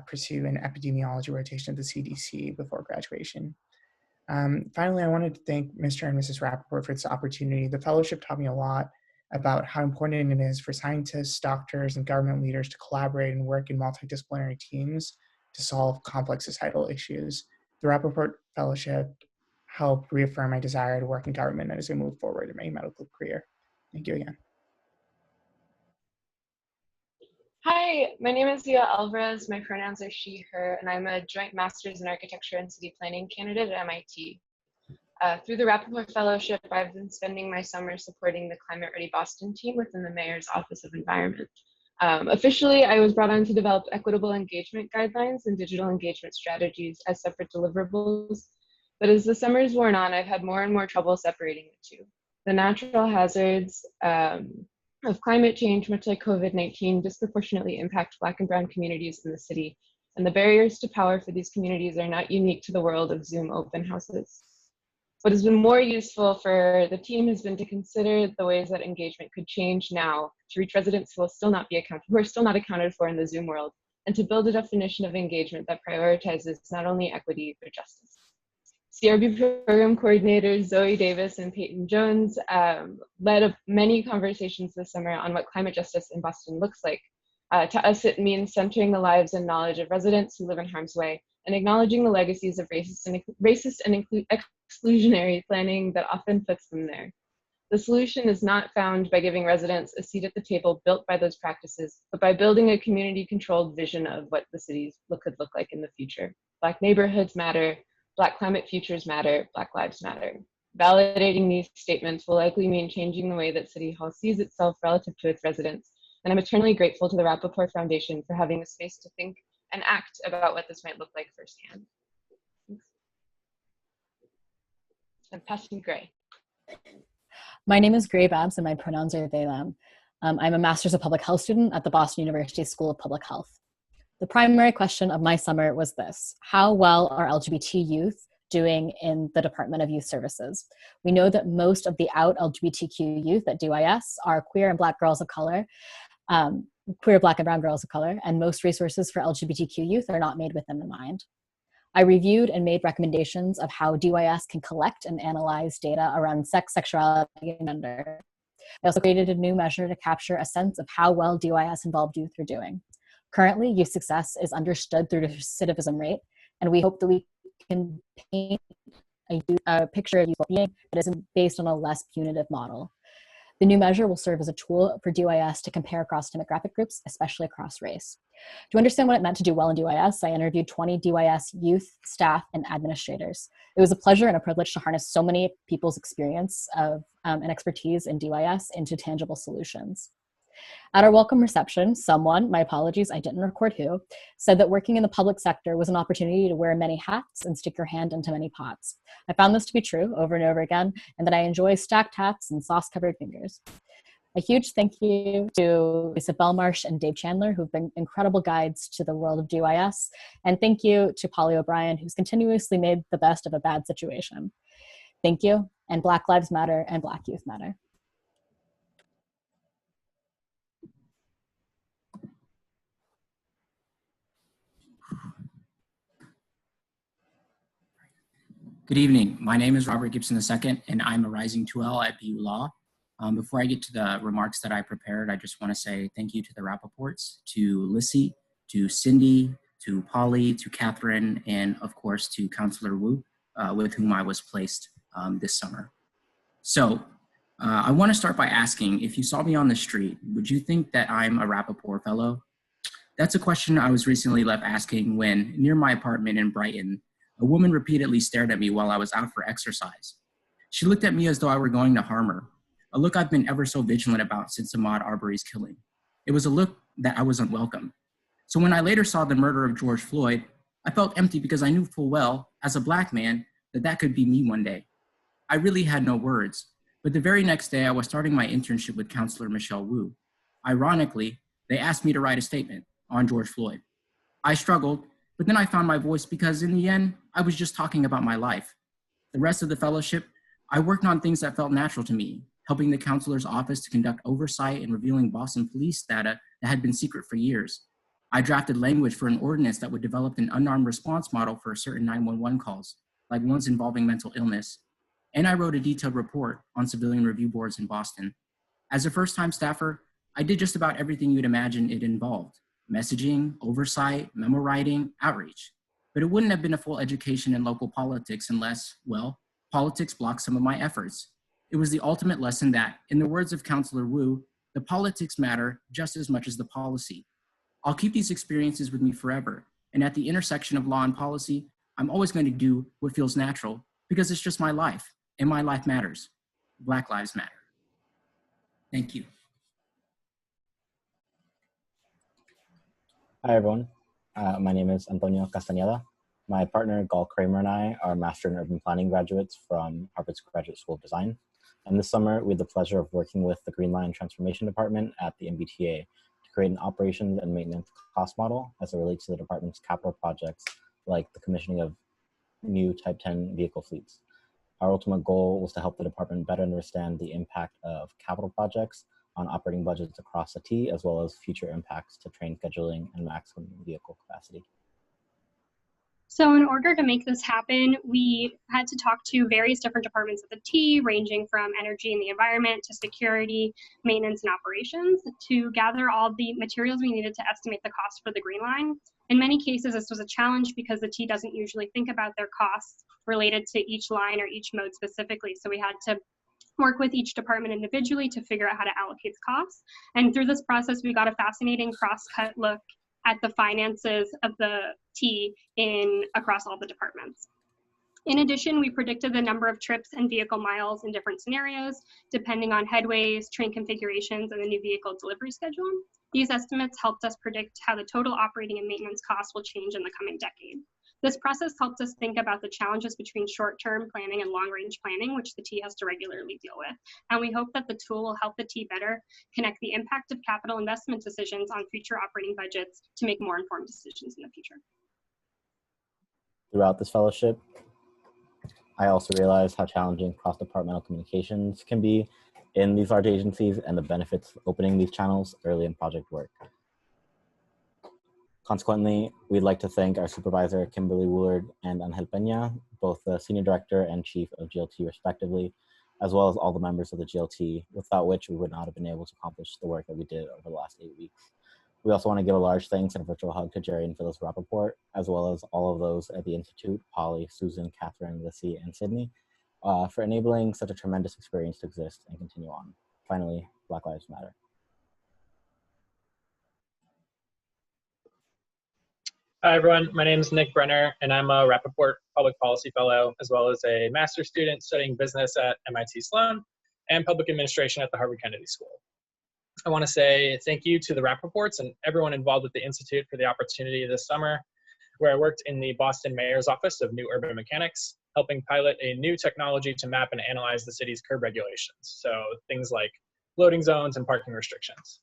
pursue an epidemiology rotation at the CDC before graduation. Finally, I wanted to thank Mr. and Mrs. Rappaport for this opportunity. The fellowship taught me a lot about how important it is for scientists, doctors, and government leaders to collaborate and work in multidisciplinary teams to solve complex societal issues. The Rappaport Fellowship helped reaffirm my desire to work in government as I move forward in my medical career. Thank you again. Hi, my name is Zia Alvarez. My pronouns are she, her, and I'm a joint master's in architecture and city planning candidate at MIT. Through the Rappaport Fellowship, I've been spending my summer supporting the Climate Ready Boston team within the Mayor's Office of Environment. Officially, I was brought on to develop equitable engagement guidelines and digital engagement strategies as separate deliverables. But as the summer's worn on, I've had more and more trouble separating the two. The natural hazards of climate change, much like COVID-19, disproportionately impact Black and Brown communities in the city, and the barriers to power for these communities are not unique to the world of Zoom open houses. What has been more useful for the team has been to consider the ways that engagement could change now to reach residents who are still not accounted for in the Zoom world, and to build a definition of engagement that prioritizes not only equity, but justice. CRB program coordinators Zoe Davis and Peyton Jones led many conversations this summer on what climate justice in Boston looks like. To us, it means centering the lives and knowledge of residents who live in harm's way and acknowledging the legacies of racist and exclusionary planning that often puts them there. The solution is not found by giving residents a seat at the table built by those practices, but by building a community-controlled vision of what the cities could look like in the future. Black neighborhoods matter, Black climate futures matter, Black lives matter. Validating these statements will likely mean changing the way that City Hall sees itself relative to its residents. And I'm eternally grateful to the Rappaport Foundation for having the space to think and act about what this might look like firsthand. Thanks. I'm passing Gray. My name is Gray Babs and my pronouns are they, them. I'm a Master's of Public Health student at the Boston University School of Public Health. The primary question of my summer was this: how well are LGBT youth doing in the Department of Youth Services? We know that most of the out LGBTQ youth at DYS are queer and Black girls of color, queer, Black and brown girls of color, and most resources for LGBTQ youth are not made with them in mind. I reviewed and made recommendations of how DYS can collect and analyze data around sex, sexuality, and gender. I also created a new measure to capture a sense of how well DYS involved youth are doing. Currently, youth success is understood through the recidivism rate, and we hope that we can paint a picture of youth well-being that is based on a less punitive model. The new measure will serve as a tool for DYS to compare across demographic groups, especially across race. To understand what it meant to do well in DYS, I interviewed 20 DYS youth, staff, and administrators. It was a pleasure and a privilege to harness so many people's experience of and expertise in DYS into tangible solutions. At our welcome reception, someone, my apologies, I didn't record who, said that working in the public sector was an opportunity to wear many hats and stick your hand into many pots. I found this to be true over and over again, and that I enjoy stacked hats and sauce-covered fingers. A huge thank you to Lisa Belmarsh and Dave Chandler, who've been incredible guides to the world of DYS, and thank you to Polly O'Brien, who's continuously made the best of a bad situation. Thank you, and Black Lives Matter and Black Youth Matter. Good evening. My name is Robert Gibson II, and I'm a rising 2L at BU Law. Before I get to the remarks that I prepared, I just want to say thank you to the Rappaports, to Lissy, to Cindy, to Polly, to Catherine, and of course to Counselor Wu, with whom I was placed this summer. So I want to start by asking, if you saw me on the street, would you think that I'm a Rappaport Fellow? That's a question I was recently left asking when, near my apartment in Brighton, a woman repeatedly stared at me while I was out for exercise. She looked at me as though I were going to harm her, a look I've been ever so vigilant about since Ahmaud Arbery's killing. It was a look that I wasn't welcome. So when I later saw the murder of George Floyd, I felt empty because I knew full well, as a Black man, that that could be me one day. I really had no words, but the very next day I was starting my internship with Counselor Michelle Wu. Ironically, they asked me to write a statement on George Floyd. I struggled, but then I found my voice because in the end, I was just talking about my life. The rest of the fellowship, I worked on things that felt natural to me, helping the counselor's office to conduct oversight and revealing Boston police data that had been secret for years. I drafted language for an ordinance that would develop an unarmed response model for certain 911 calls, like ones involving mental illness. And I wrote a detailed report on civilian review boards in Boston. As a first-time staffer, I did just about everything you'd imagine it involved: messaging, oversight, memo writing, outreach. But it wouldn't have been a full education in local politics unless, well, politics blocked some of my efforts. It was the ultimate lesson that, in the words of Counselor Wu, the politics matter just as much as the policy. I'll keep these experiences with me forever, and at the intersection of law and policy, I'm always going to do what feels natural because it's just my life, and my life matters. Black Lives Matter. Thank you. Hi, everyone. My name is Antonio Castañeda. My partner, Gal Kramer, and I are Master in Urban Planning graduates from Harvard's Graduate School of Design. And this summer, we had the pleasure of working with the Green Line Transformation Department at the MBTA to create an operations and maintenance cost model as it relates to the department's capital projects, like the commissioning of new Type 10 vehicle fleets. Our ultimate goal was to help the department better understand the impact of capital projects on operating budgets across the T, as well as future impacts to train scheduling and maximum vehicle capacity. So in order to make this happen, we had to talk to various different departments of the T, ranging from energy and the environment to security, maintenance, and operations, to gather all the materials we needed to estimate the cost for the Green Line. In many cases, this was a challenge because the T doesn't usually think about their costs related to each line or each mode specifically. So we had to work with each department individually to figure out how to allocate costs. And through this process, we got a fascinating cross-cut look at the finances of the T across all the departments. In addition, we predicted the number of trips and vehicle miles in different scenarios, depending on headways, train configurations, and the new vehicle delivery schedule. These estimates helped us predict how the total operating and maintenance costs will change in the coming decade. This process helped us think about the challenges between short-term planning and long-range planning, which the T has to regularly deal with. And we hope that the tool will help the T better connect the impact of capital investment decisions on future operating budgets to make more informed decisions in the future. Throughout this fellowship, I also realized how challenging cross-departmental communications can be in these large agencies and the benefits of opening these channels early in project work. Consequently, we'd like to thank our supervisor, Kimberly Woolard and Angel Peña, both the Senior Director and Chief of GLT respectively, as well as all the members of the GLT, without which we would not have been able to accomplish the work that we did over the last 8 weeks. We also want to give a large thanks and a virtual hug to Jerry and Phyllis Rappaport, as well as all of those at the Institute, Polly, Susan, Catherine, Lissy, and Sydney, for enabling such a tremendous experience to exist and continue on. Finally, Black Lives Matter. Hi everyone, my name is Nick Brenner and I'm a Rappaport Public Policy Fellow, as well as a master's student studying business at MIT Sloan and public administration at the Harvard Kennedy School. I want to say thank you to the Rappaports and everyone involved with the Institute for the opportunity this summer, where I worked in the Boston Mayor's Office of New Urban Mechanics, helping pilot a new technology to map and analyze the city's curb regulations. So things like loading zones and parking restrictions.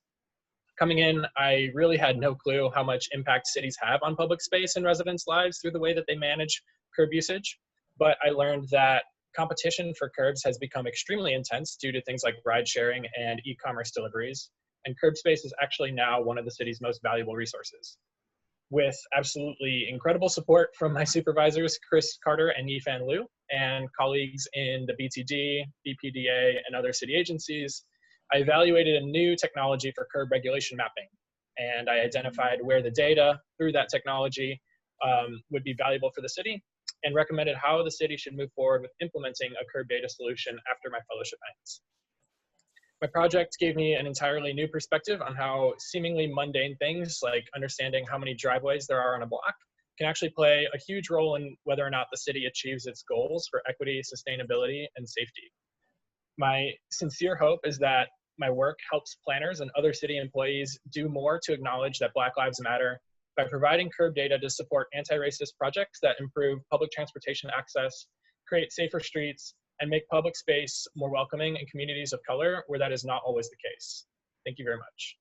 Coming in, I really had no clue how much impact cities have on public space and residents' lives through the way that they manage curb usage. But I learned that competition for curbs has become extremely intense due to things like ride sharing and e-commerce deliveries. And curb space is actually now one of the city's most valuable resources. With absolutely incredible support from my supervisors, Chris Carter and Yifan Liu, and colleagues in the BTD, BPDA, and other city agencies, I evaluated a new technology for curb regulation mapping, and I identified where the data through that technology would be valuable for the city, and recommended how the city should move forward with implementing a curb data solution after my fellowship ends. My project gave me an entirely new perspective on how seemingly mundane things like understanding how many driveways there are on a block can actually play a huge role in whether or not the city achieves its goals for equity, sustainability, and safety. My sincere hope is that my work helps planners and other city employees do more to acknowledge that Black Lives Matter by providing curb data to support anti-racist projects that improve public transportation access, create safer streets, and make public space more welcoming in communities of color where that is not always the case. Thank you very much.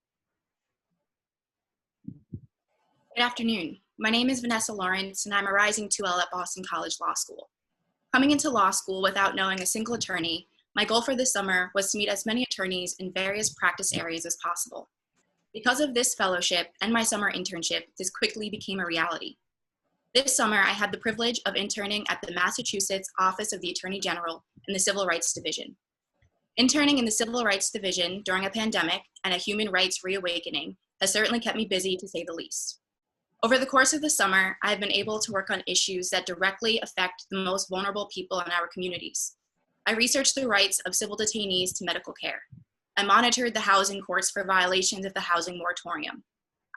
Good afternoon. My name is Vanessa Lawrence, and I'm a rising 2L at Boston College Law School. Coming into law school without knowing a single attorney, my goal for this summer was to meet as many attorneys in various practice areas as possible. Because of this fellowship and my summer internship, this quickly became a reality. This summer, I had the privilege of interning at the Massachusetts Office of the Attorney General in the Civil Rights Division. Interning in the Civil Rights Division during a pandemic and a human rights reawakening has certainly kept me busy, to say the least. Over the course of the summer, I have been able to work on issues that directly affect the most vulnerable people in our communities. I researched the rights of civil detainees to medical care. I monitored the housing courts for violations of the housing moratorium.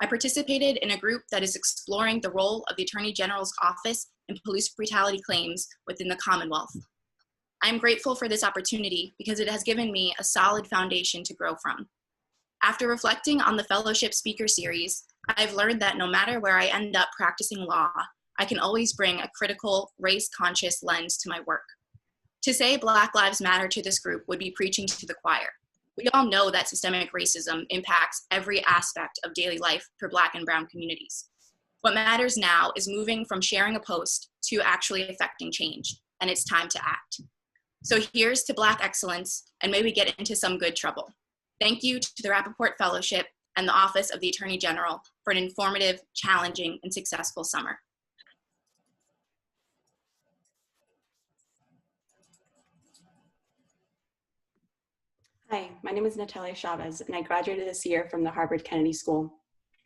I participated in a group that is exploring the role of the Attorney General's office in police brutality claims within the Commonwealth. I am grateful for this opportunity because it has given me a solid foundation to grow from. After reflecting on the fellowship speaker series, I've learned that no matter where I end up practicing law, I can always bring a critical, race-conscious lens to my work. To say Black Lives Matter to this group would be preaching to the choir. We all know that systemic racism impacts every aspect of daily life for Black and Brown communities. What matters now is moving from sharing a post to actually affecting change, and it's time to act. So here's to Black excellence, and may we get into some good trouble. Thank you to the Rappaport Fellowship and the Office of the Attorney General for an informative, challenging, and successful summer. Hi, my name is Natalia Chavez, and I graduated this year from the Harvard Kennedy School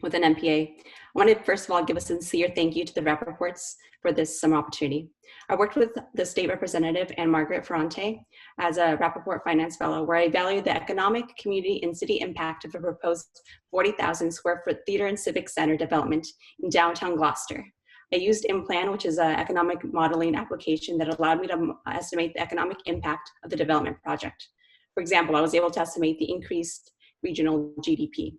with an MPA. I want to first of all give a sincere thank you to the Rappaports for this summer opportunity. I worked with the state representative and Margaret Ferrante as a Rappaport Finance Fellow, where I evaluated the economic, community, and city impact of a proposed 40,000 square foot theater and civic center development in downtown Gloucester. I used IMPLAN, which is an economic modeling application that allowed me to estimate the economic impact of the development project. For example, I was able to estimate the increased regional GDP.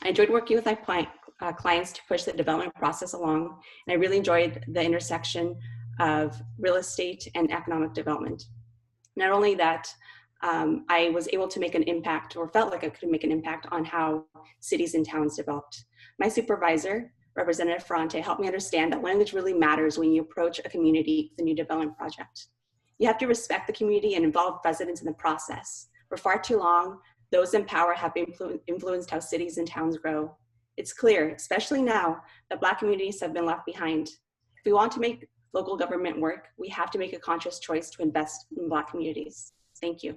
I enjoyed working with my clients to push the development process along, and I really enjoyed the intersection of real estate and economic development. Not only that, I was able to make an impact, or felt like I could make an impact on how cities and towns developed. My supervisor, Representative Ferrante, helped me understand that language really matters when you approach a community with a new development project. You have to respect the community and involve residents in the process. For far too long, those in power have influenced how cities and towns grow. It's clear, especially now, that Black communities have been left behind. If we want to make local government work, we have to make a conscious choice to invest in Black communities. Thank you.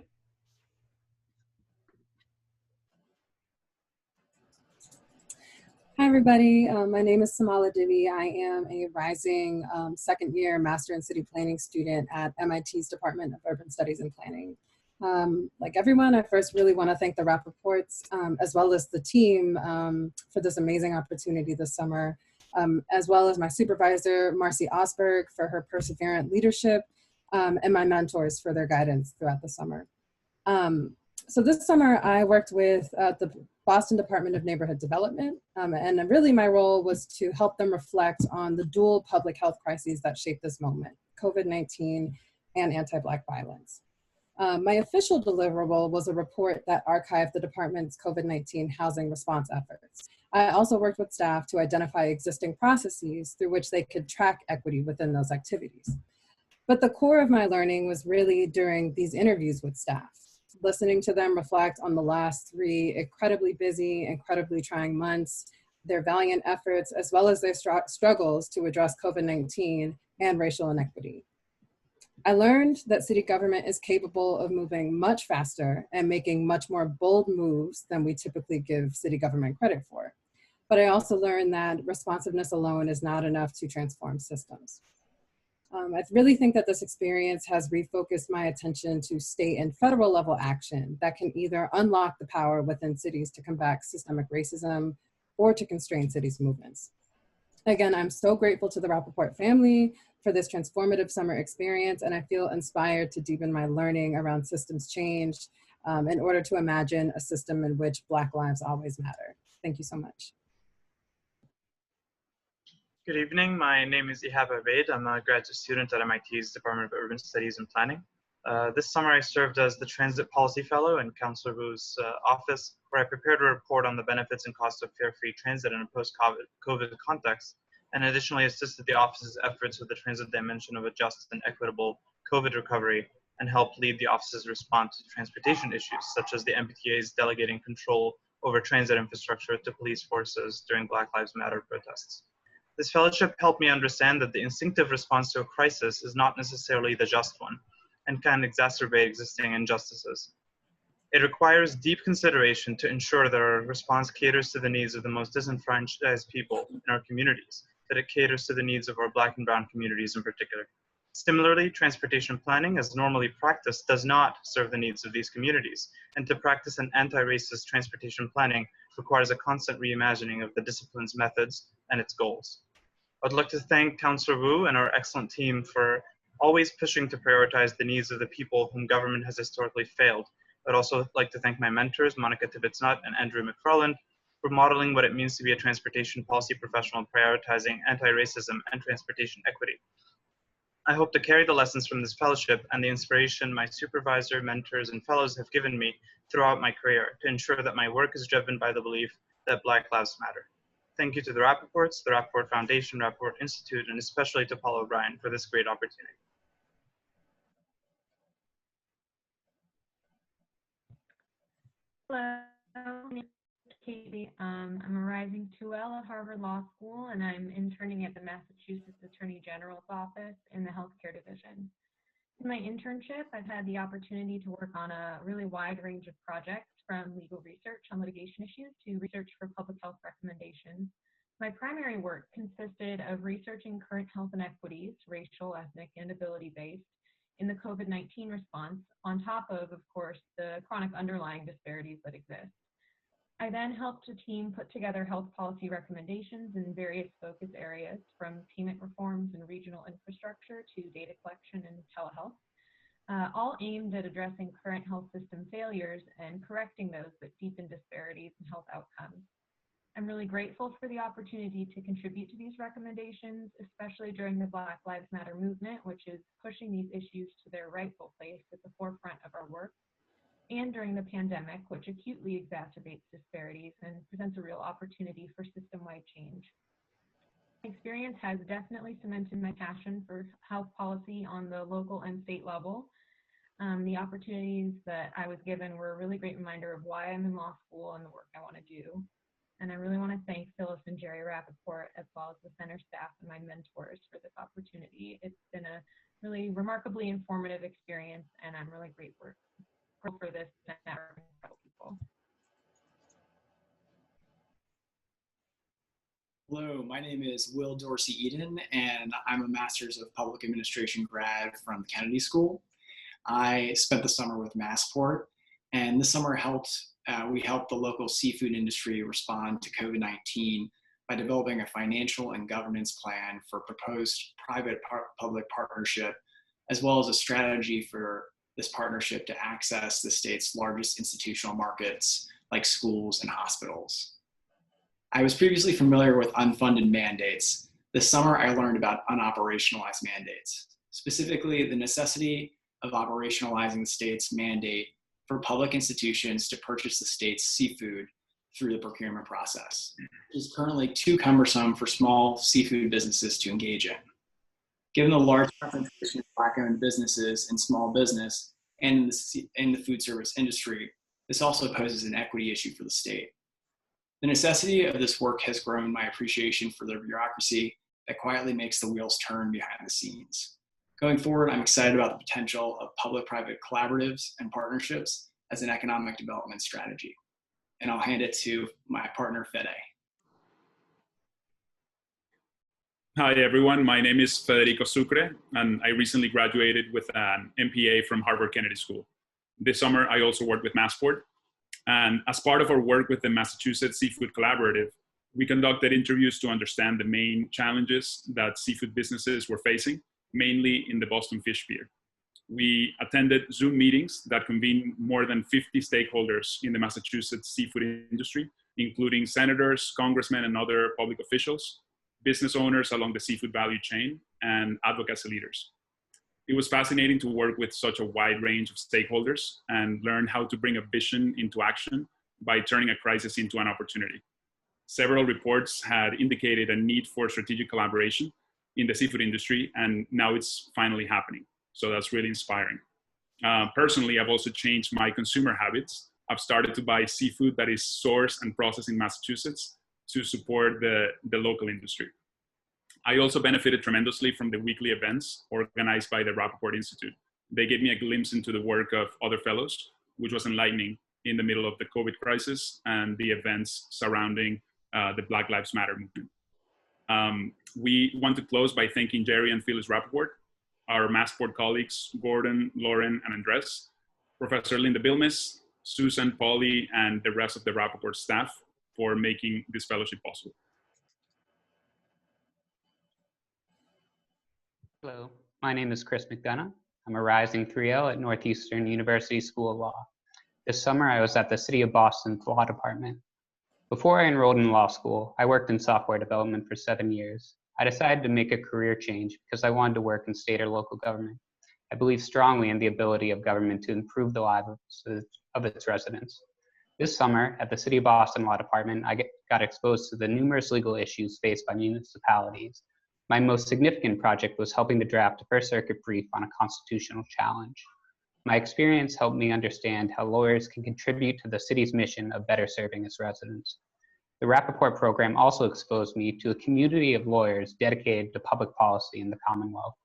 Hi, everybody. My name is Samala Divi. I am a rising second year Master in City Planning student at MIT's Department of Urban Studies and Planning. Like everyone, I first really want to thank the Rappaports as well as the team for this amazing opportunity this summer, as well as my supervisor, Marcy Osberg, for her perseverant leadership, and my mentors for their guidance throughout the summer. So this summer, I worked with the Boston Department of Neighborhood Development, and really my role was to help them reflect on the dual public health crises that shape this moment, COVID-19 and anti-Black violence. My official deliverable was a report that archived the department's COVID-19 housing response efforts. I also worked with staff to identify existing processes through which they could track equity within those activities. But the core of my learning was really during these interviews with staff, listening to them reflect on the last 3 incredibly busy, incredibly trying months, their valiant efforts, as well as their struggles to address COVID-19 and racial inequity. I learned that city government is capable of moving much faster and making much more bold moves than we typically give city government credit for. But I also learned that responsiveness alone is not enough to transform systems. I really think that this experience has refocused my attention to state and federal level action that can either unlock the power within cities to combat systemic racism or to constrain cities' movements. Again, I'm so grateful to the Rappaport family for this transformative summer experience, and I feel inspired to deepen my learning around systems change in order to imagine a system in which Black lives always matter. Thank you so much. Good evening. My name is Ihab Abeid. I'm a graduate student at MIT's Department of Urban Studies and Planning. This summer, I served as the Transit Policy Fellow in Councillor Wu's office, where I prepared a report on the benefits and costs of fare-free transit in a post-COVID context, and additionally assisted the office's efforts with the transit dimension of a just and equitable COVID recovery, and helped lead the office's response to transportation issues, such as the MBTA's delegating control over transit infrastructure to police forces during Black Lives Matter protests. This fellowship helped me understand that the instinctive response to a crisis is not necessarily the just one, and can exacerbate existing injustices. It requires deep consideration to ensure that our response caters to the needs of the most disenfranchised people in our communities, that it caters to the needs of our Black and Brown communities in particular. Similarly, transportation planning, as normally practiced, does not serve the needs of these communities, and to practice an anti-racist transportation planning requires a constant reimagining of the discipline's methods and its goals. I'd like to thank Councillor Wu and our excellent team for always pushing to prioritize the needs of the people whom government has historically failed. I'd also like to thank my mentors, Monica Tibbetts-Nutt and Andrew McFarland, for modeling what it means to be a transportation policy professional prioritizing anti-racism and transportation equity. I hope to carry the lessons from this fellowship and the inspiration my supervisor, mentors, and fellows have given me throughout my career to ensure that my work is driven by the belief that Black Lives Matter. Thank you to the Rappaports, the Rappaport Foundation, Rappaport Institute, and especially to Paul O'Brien for this great opportunity. Hello, my name is Katie. I'm a rising 2L at Harvard Law School, and I'm interning at the Massachusetts Attorney General's Office in the Healthcare Division. In my internship, I've had the opportunity to work on a really wide range of projects, from legal research on litigation issues to research for public health recommendations. My primary work consisted of researching current health inequities, racial, ethnic, and ability-based, in the COVID-19 response, on top of course, the chronic underlying disparities that exist. I then helped a team put together health policy recommendations in various focus areas, from payment reforms and regional infrastructure to data collection and telehealth, all aimed at addressing current health system failures and correcting those that deepen disparities in health outcomes. I'm really grateful for the opportunity to contribute to these recommendations, especially during the Black Lives Matter movement, which is pushing these issues to their rightful place at the forefront of our work, and during the pandemic, which acutely exacerbates disparities and presents a real opportunity for system-wide change. My experience has definitely cemented my passion for health policy on the local and state level. The opportunities that I was given were a really great reminder of why I'm in law school and the work I want to do. And I really want to thank Phyllis and Jerry Rappaport, as well as the center staff and my mentors, for this opportunity. It's been a really remarkably informative experience, and I'm really grateful for this network of incredible people. Hello, my name is Will Dorsey Eden, and I'm a Master's of Public Administration grad from Kennedy School. I spent the summer with Massport, and this summer we helped the local seafood industry respond to COVID-19 by developing a financial and governance plan for proposed private-public partnership, as well as a strategy for this partnership to access the state's largest institutional markets like schools and hospitals. I was previously familiar with unfunded mandates. This summer, I learned about unoperationalized mandates, specifically the necessity of operationalizing the state's mandate for public institutions to purchase the state's seafood through the procurement process. It is currently too cumbersome for small seafood businesses to engage in. Given the large concentration of Black-owned businesses in small business and in the food service industry, this also poses an equity issue for the state. The necessity of this work has grown my appreciation for the bureaucracy that quietly makes the wheels turn behind the scenes. Going forward, I'm excited about the potential of public-private collaboratives and partnerships as an economic development strategy. And I'll hand it to my partner, Fede. Hi, everyone. My name is Federico Sucre, and I recently graduated with an MPA from Harvard Kennedy School. This summer, I also worked with Massport. And as part of our work with the Massachusetts Seafood Collaborative, we conducted interviews to understand the main challenges that seafood businesses were facing, mainly in the Boston Fish Pier. We attended Zoom meetings that convened more than 50 stakeholders in the Massachusetts seafood industry, including senators, congressmen, and other public officials, business owners along the seafood value chain, and advocacy leaders. It was fascinating to work with such a wide range of stakeholders and learn how to bring a vision into action by turning a crisis into an opportunity. Several reports had indicated a need for strategic collaboration in the seafood industry, and now it's finally happening. So that's really inspiring. Personally, I've also changed my consumer habits. I've started to buy seafood that is sourced and processed in Massachusetts to support the local industry. I also benefited tremendously from the weekly events organized by the Rappaport Institute. They gave me a glimpse into the work of other fellows, which was enlightening in the middle of the COVID crisis and the events surrounding the Black Lives Matter movement. We want to close by thanking Jerry and Phyllis Rappaport, our Massport colleagues, Gordon, Lauren, and Andres, Professor Linda Bilmes, Susan, Polly, and the rest of the Rappaport staff for making this fellowship possible. Hello, my name is Chris McDonough. I'm a rising 3L at Northeastern University School of Law. This summer, I was at the City of Boston's Law Department. Before I enrolled in law school, I worked in software development for 7 years. I decided to make a career change because I wanted to work in state or local government. I believe strongly in the ability of government to improve the lives of its residents. This summer, at the City of Boston Law Department, I got exposed to the numerous legal issues faced by municipalities. My most significant project was helping to draft a First Circuit brief on a constitutional challenge. My experience helped me understand how lawyers can contribute to the city's mission of better serving its residents. The Rappaport program also exposed me to a community of lawyers dedicated to public policy in the Commonwealth.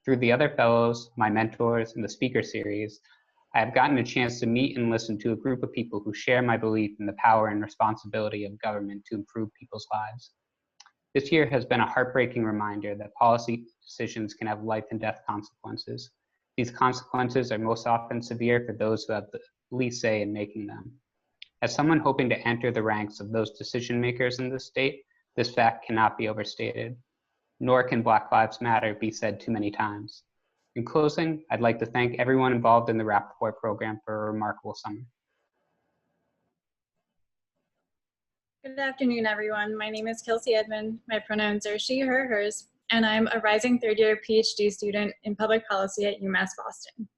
Through the other fellows, my mentors, and the speaker series, I have gotten a chance to meet and listen to a group of people who share my belief in the power and responsibility of government to improve people's lives. This year has been a heartbreaking reminder that policy decisions can have life and death consequences. These consequences are most often severe for those who have the least say in making them. As someone hoping to enter the ranks of those decision makers in this state, this fact cannot be overstated, nor can Black Lives Matter be said too many times. In closing, I'd like to thank everyone involved in the Rappaport program for a remarkable summer. Good afternoon, everyone. My name is Kelsey Edmond. My pronouns are she, her, hers, and I'm a rising third-year PhD student in public policy at UMass Boston.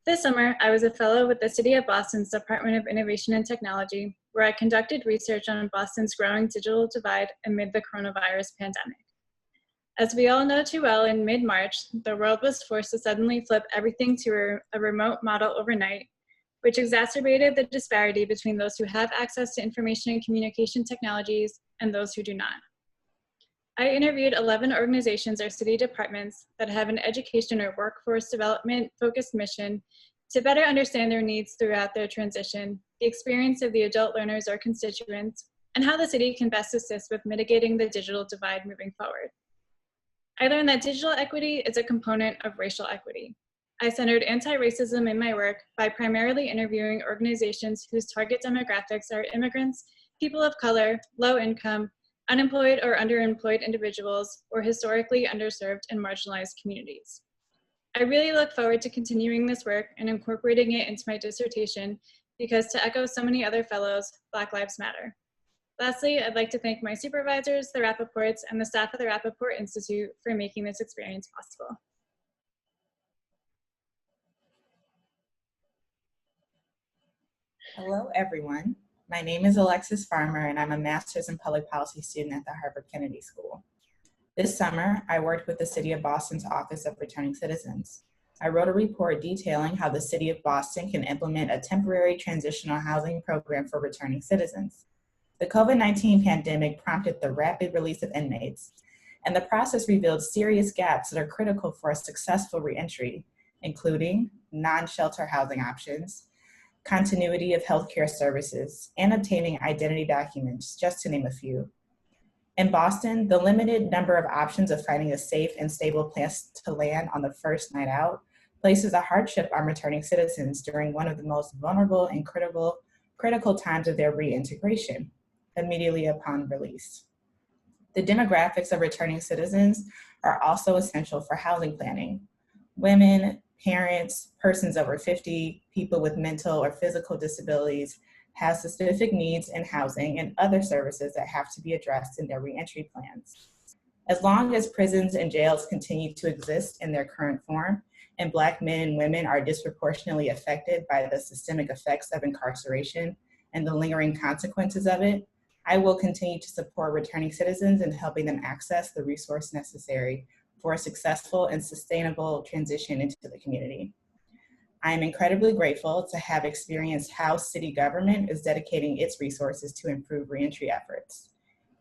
This summer, I was a fellow with the City of Boston's Department of Innovation and Technology, where I conducted research on Boston's growing digital divide amid the coronavirus pandemic. As we all know too well, in mid-March, the world was forced to suddenly flip everything to a remote model overnight, which exacerbated the disparity between those who have access to information and communication technologies and those who do not. I interviewed 11 organizations or city departments that have an education or workforce development focused mission to better understand their needs throughout their transition, the experience of the adult learners or constituents, and how the city can best assist with mitigating the digital divide moving forward. I learned that digital equity is a component of racial equity. I centered anti-racism in my work by primarily interviewing organizations whose target demographics are immigrants, people of color, low income, unemployed or underemployed individuals, or historically underserved and marginalized communities. I really look forward to continuing this work and incorporating it into my dissertation because, to echo so many other fellows, Black Lives Matter. Lastly, I'd like to thank my supervisors, the Rappaports, and the staff of the Rappaport Institute for making this experience possible. Hello, everyone. My name is Alexis Farmer, and I'm a master's in public policy student at the Harvard Kennedy School. This summer, I worked with the City of Boston's Office of Returning Citizens. I wrote a report detailing how the City of Boston can implement a temporary transitional housing program for returning citizens. The COVID-19 pandemic prompted the rapid release of inmates, and the process revealed serious gaps that are critical for a successful reentry, including non-shelter housing options, continuity of healthcare services, and obtaining identity documents, just to name a few. In Boston, the limited number of options of finding a safe and stable place to land on the first night out places a hardship on returning citizens during one of the most vulnerable and critical times of their reintegration, immediately upon release. The demographics of returning citizens are also essential for housing planning. Women, parents, persons over 50, people with mental or physical disabilities have specific needs in housing and other services that have to be addressed in their reentry plans. As long as prisons and jails continue to exist in their current form, and Black men and women are disproportionately affected by the systemic effects of incarceration and the lingering consequences of it, I will continue to support returning citizens in helping them access the resource necessary for a successful and sustainable transition into the community. I am incredibly grateful to have experienced how city government is dedicating its resources to improve reentry efforts.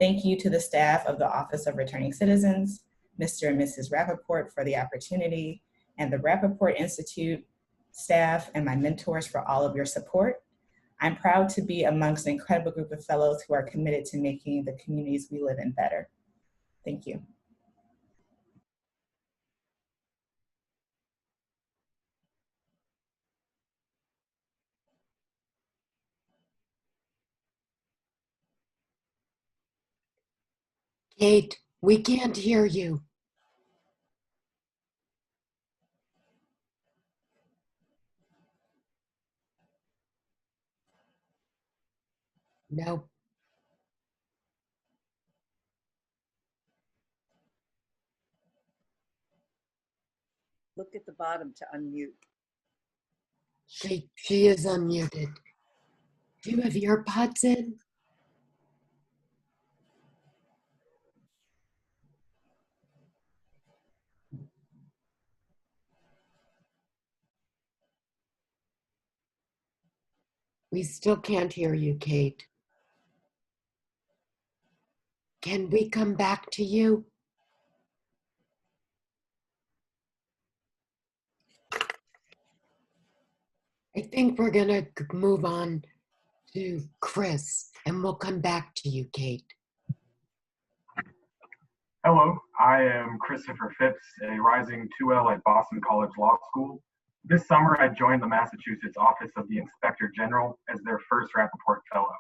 Thank you to the staff of the Office of Returning Citizens, Mr. and Mrs. Rappaport for the opportunity, and the Rappaport Institute staff and my mentors for all of your support. I'm proud to be amongst an incredible group of fellows who are committed to making the communities we live in better. Thank you. Kate, we can't hear you. No. Look at the bottom to unmute. She is unmuted. Do you have your pods in? We still can't hear you, Kate. Can we come back to you? I think we're gonna move on to Chris, and we'll come back to you, Kate. Hello, I am Christopher Phipps, a rising 2L at Boston College Law School. This summer, I joined the Massachusetts Office of the Inspector General as their first Rappaport Fellow.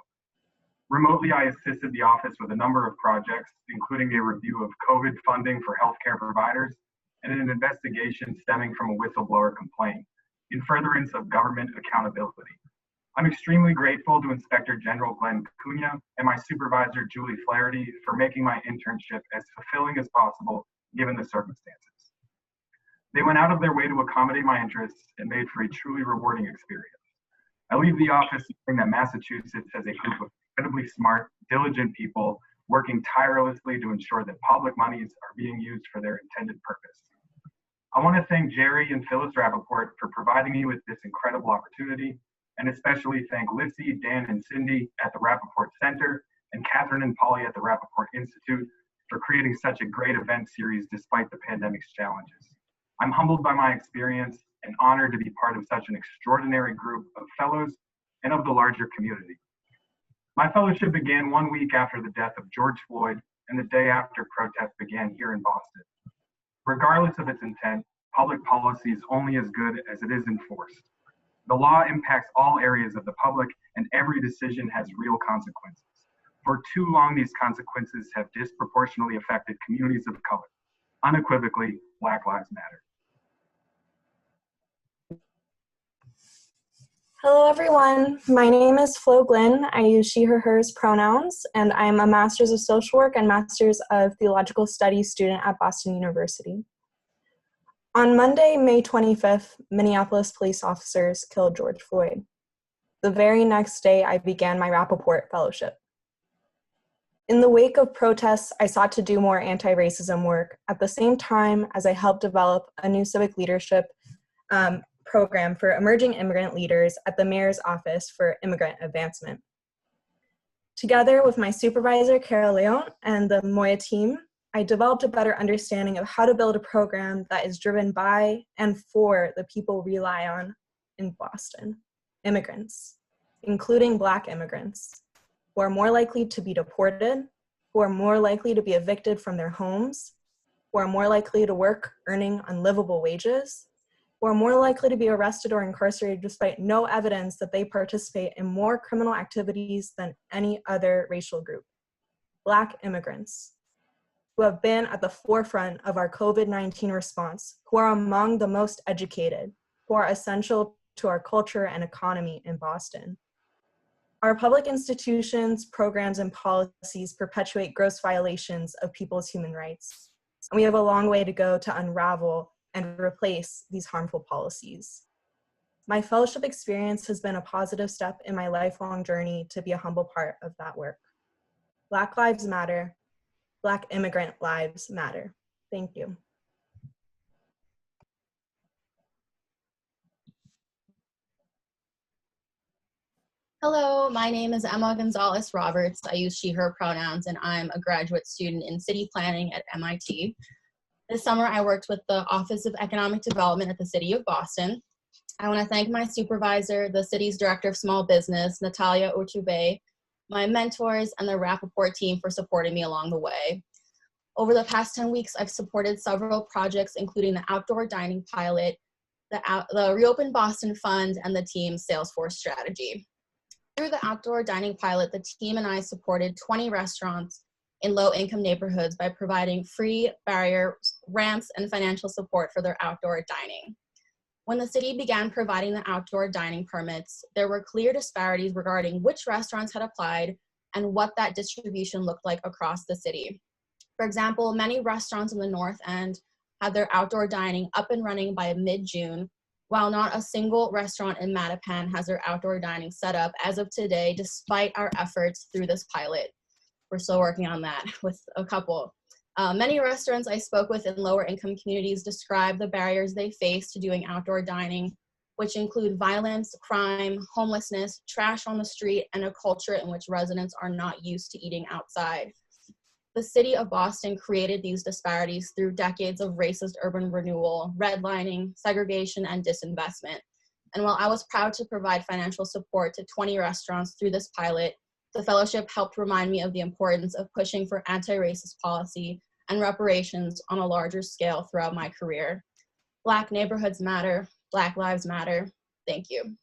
Remotely, I assisted the office with a number of projects, including a review of COVID funding for healthcare providers and an investigation stemming from a whistleblower complaint in furtherance of government accountability. I'm extremely grateful to Inspector General Glenn Cunha and my supervisor, Julie Flaherty, for making my internship as fulfilling as possible given the circumstances. They went out of their way to accommodate my interests and made for a truly rewarding experience. I leave the office knowing that Massachusetts has a group of incredibly smart, diligent people working tirelessly to ensure that public monies are being used for their intended purpose. I want to thank Jerry and Phyllis Rappaport for providing me with this incredible opportunity, and especially thank Lissy, Dan, and Cindy at the Rappaport Center, and Catherine and Polly at the Rappaport Institute for creating such a great event series despite the pandemic's challenges. I'm humbled by my experience and honored to be part of such an extraordinary group of fellows and of the larger community. My fellowship began 1 week after the death of George Floyd and the day after protests began here in Boston. Regardless of its intent, public policy is only as good as it is enforced. The law impacts all areas of the public, and every decision has real consequences. For too long, these consequences have disproportionately affected communities of color. Unequivocally, Black Lives Matter. Hello, everyone. My name is Flo Glynn. I use she, her, hers pronouns, and I'm a Master's of Social Work and Master's of Theological Studies student at Boston University. On Monday, May 25th, Minneapolis police officers killed George Floyd. The very next day, I began my Rappaport Fellowship. In the wake of protests, I sought to do more anti-racism work at the same time as I helped develop a new civic leadership program for emerging immigrant leaders at the Mayor's Office for Immigrant Advancement. Together with my supervisor, Carol Leon, and the Moya team, I developed a better understanding of how to build a program that is driven by and for the people we rely on in Boston, immigrants, including Black immigrants, who are more likely to be deported, who are more likely to be evicted from their homes, who are more likely to work earning unlivable wages, who are more likely to be arrested or incarcerated despite no evidence that they participate in more criminal activities than any other racial group. Black immigrants, who have been at the forefront of our COVID-19 response, who are among the most educated, who are essential to our culture and economy in Boston. Our public institutions, programs, and policies perpetuate gross violations of people's human rights, and we have a long way to go to unravel and replace these harmful policies. My fellowship experience has been a positive step in my lifelong journey to be a humble part of that work. Black lives matter. Black immigrant lives matter. Thank you. Hello, my name is Emma Gonzalez Roberts. I use she, her pronouns, and I'm a graduate student in city planning at MIT. This summer, I worked with the Office of Economic Development at the City of Boston. I want to thank my supervisor, the city's Director of Small Business, Natalia Ochube, my mentors, and the Rappaport team for supporting me along the way. Over the past 10 weeks, I've supported several projects, including the outdoor dining pilot, the Reopen Boston Fund, and the team's Salesforce strategy. Through the outdoor dining pilot, the team and I supported 20 restaurants in low-income neighborhoods by providing free barrier ramps and financial support for their outdoor dining. When the city began providing the outdoor dining permits, there were clear disparities regarding which restaurants had applied and what that distribution looked like across the city. For example, many restaurants in the North End had their outdoor dining up and running by mid-June, while not a single restaurant in Mattapan has their outdoor dining set up as of today, despite our efforts through this pilot. We're still working on that with a couple. Many restaurants I spoke with in lower income communities describe the barriers they face to doing outdoor dining, which include violence, crime, homelessness, trash on the street, and a culture in which residents are not used to eating outside. The city of Boston created these disparities through decades of racist urban renewal, redlining, segregation, and disinvestment. And while I was proud to provide financial support to 20 restaurants through this pilot, the fellowship helped remind me of the importance of pushing for anti-racist policy and reparations on a larger scale throughout my career. Black neighborhoods matter, Black lives matter. Thank you.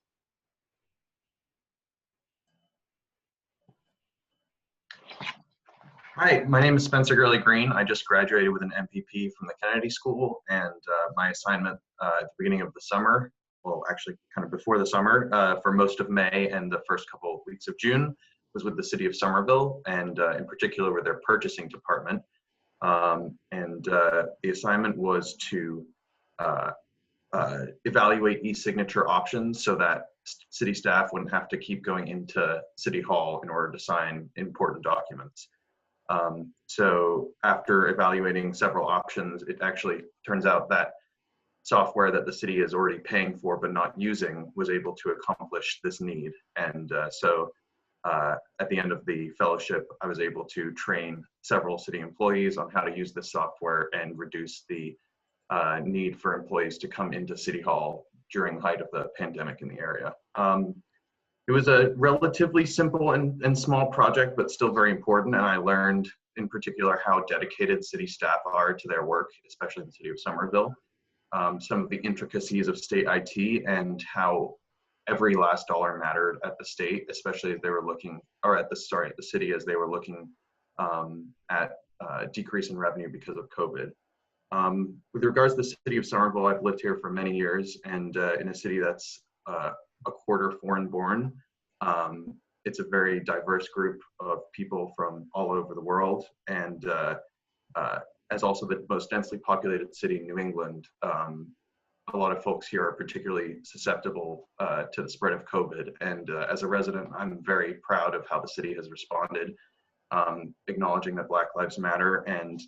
Hi, my name is Spencer Gurley Green. I just graduated with an MPP from the Kennedy School, and my assignment at the beginning of the summer, well, actually kind of before the summer, for most of May and the first couple of weeks of June, was with the city of Somerville, and in particular with their purchasing department. The assignment was to evaluate e-signature options so that city staff wouldn't have to keep going into City Hall in order to sign important documents. So after evaluating several options, it actually turns out that software that the city is already paying for but not using was able to accomplish this need. And so at the end of the fellowship, I was able to train several city employees on how to use this software and reduce the need for employees to come into City Hall during the height of the pandemic in the area. It was a relatively simple and small project, but still very important. And I learned in particular how dedicated city staff are to their work, especially in the city of Somerville. Some of the intricacies of state IT and how every last dollar mattered at the state, especially as they were looking, or at the city as they were looking at decrease in revenue because of COVID. With regards to the city of Somerville, I've lived here for many years, and in a city that's a quarter foreign born. It's a very diverse group of people from all over the world, and as also the most densely populated city in New England, a lot of folks here are particularly susceptible to the spread of COVID. And as a resident, I'm very proud of how the city has responded, acknowledging that Black Lives Matter and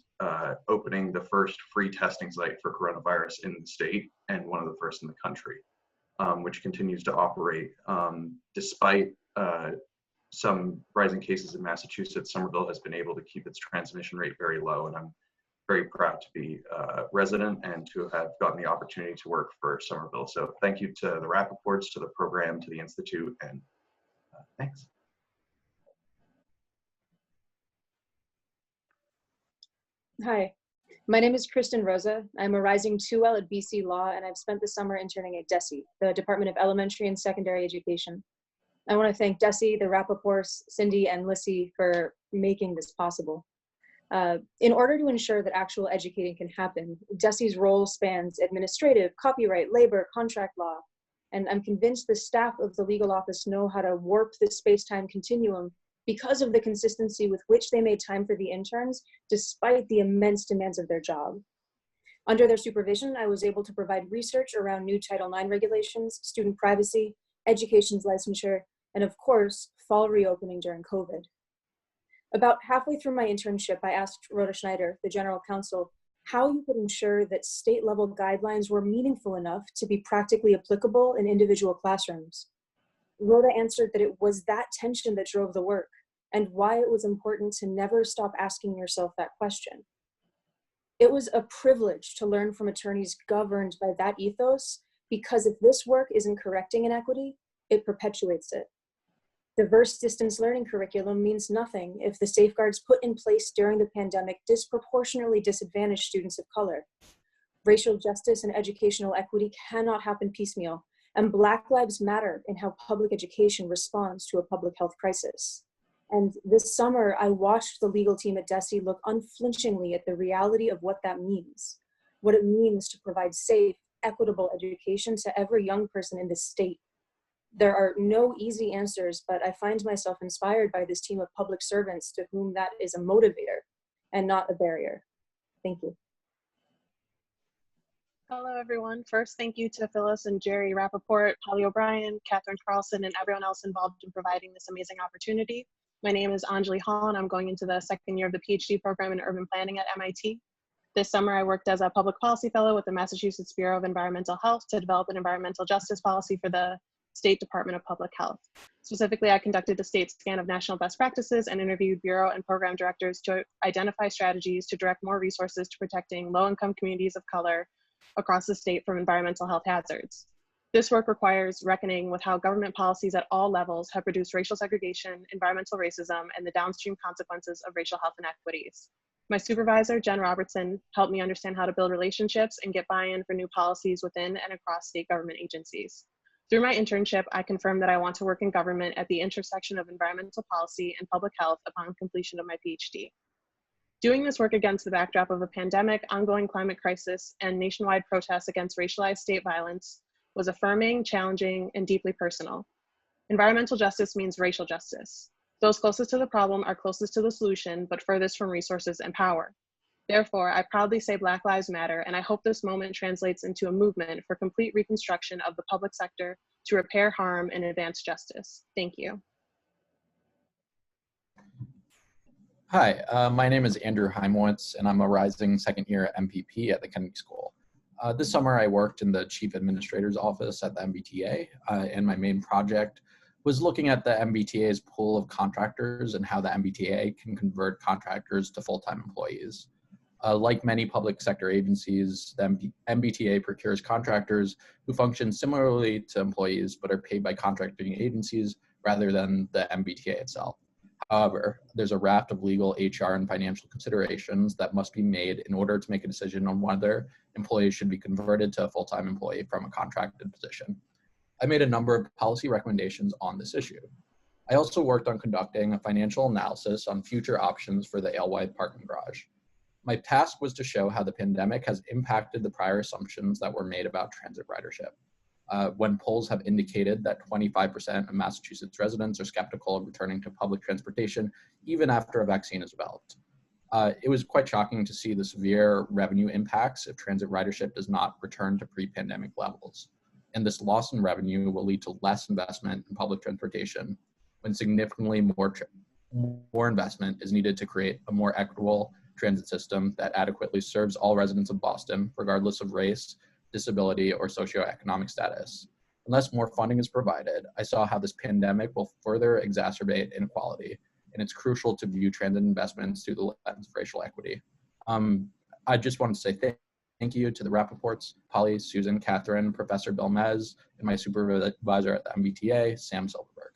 opening the first free testing site for coronavirus in the state and one of the first in the country. Which continues to operate despite some rising cases in Massachusetts. Somerville has been able to keep its transmission rate very low, and I'm very proud to be a resident and to have gotten the opportunity to work for Somerville. So thank you to the Rappaports, to the program, to the Institute, and thanks. Hi. My name is Kristen Rosa. I'm a rising 2L at BC Law, and I've spent the summer interning at DESE, the Department of Elementary and Secondary Education. I want to thank DESE, the Rappaports, Cindy, and Lissy for making this possible. In order to ensure that actual educating can happen, DESE's role spans administrative, copyright, labor, contract law, and I'm convinced the staff of the legal office know how to warp the space-time continuum because of the consistency with which they made time for the interns, despite the immense demands of their job. Under their supervision, I was able to provide research around new Title IX regulations, student privacy, education's licensure, and of course, fall reopening during COVID. About halfway through my internship, I asked Rhoda Schneider, the general counsel, how you could ensure that state-level guidelines were meaningful enough to be practically applicable in individual classrooms. Rhoda answered that it was that tension that drove the work, and why it was important to never stop asking yourself that question. It was a privilege to learn from attorneys governed by that ethos, because if this work isn't correcting inequity, it perpetuates it. Diverse distance learning curriculum means nothing if the safeguards put in place during the pandemic disproportionately disadvantage students of color. Racial justice and educational equity cannot happen piecemeal, and Black Lives Matter in how public education responds to a public health crisis. And this summer, I watched the legal team at DESE look unflinchingly at the reality of what that means, what it means to provide safe, equitable education to every young person in this state. There are no easy answers, but I find myself inspired by this team of public servants to whom that is a motivator and not a barrier. Thank you. Hello, everyone. First, thank you to Phyllis and Jerry Rappaport, Polly O'Brien, Catherine Carlson, and everyone else involved in providing this amazing opportunity. My name is Anjali Hall, and I'm going into the second year of the PhD program in urban planning at MIT. This summer, I worked as a public policy fellow with the Massachusetts Bureau of Environmental Health to develop an environmental justice policy for the State Department of Public Health. Specifically, I conducted a state scan of national best practices and interviewed bureau and program directors to identify strategies to direct more resources to protecting low-income communities of color across the state from environmental health hazards. This work requires reckoning with how government policies at all levels have produced racial segregation, environmental racism, and the downstream consequences of racial health inequities. My supervisor, Jen Robertson, helped me understand how to build relationships and get buy-in for new policies within and across state government agencies. Through my internship, I confirmed that I want to work in government at the intersection of environmental policy and public health upon completion of my PhD. Doing this work against the backdrop of a pandemic, ongoing climate crisis, and nationwide protests against racialized state violence was affirming, challenging, and deeply personal. Environmental justice means racial justice. Those closest to the problem are closest to the solution, but furthest from resources and power. Therefore, I proudly say Black Lives Matter, and I hope this moment translates into a movement for complete reconstruction of the public sector to repair harm and advance justice. Thank you. Hi, my name is Andrew Heimowitz, and I'm a rising second year MPP at the Kennedy School. This summer, I worked in the Chief Administrator's Office at the MBTA, and my main project was looking at the MBTA's pool of contractors and how the MBTA can convert contractors to full-time employees. Like many public sector agencies, the MBTA procures contractors who function similarly to employees but are paid by contracting agencies rather than the MBTA itself. However, there's a raft of legal, HR, and financial considerations that must be made in order to make a decision on whether employees should be converted to a full-time employee from a contracted position. I made a number of policy recommendations on this issue. I also worked on conducting a financial analysis on future options for the Alewife parking garage. My task was to show how the pandemic has impacted the prior assumptions that were made about transit ridership. When polls have indicated that 25% of Massachusetts residents are skeptical of returning to public transportation even after a vaccine is developed. It was quite shocking to see the severe revenue impacts if transit ridership does not return to pre-pandemic levels. And this loss in revenue will lead to less investment in public transportation when significantly more investment is needed to create a more equitable transit system that adequately serves all residents of Boston, regardless of race, disability, or socioeconomic status. Unless more funding is provided, I saw how this pandemic will further exacerbate inequality, and it's crucial to view transit investments through the lens of racial equity. I just want to say thank you to the Rappaports, Polly, Susan, Catherine, Professor Bill Mez, and my supervisor at the MBTA, Sam Silverberg.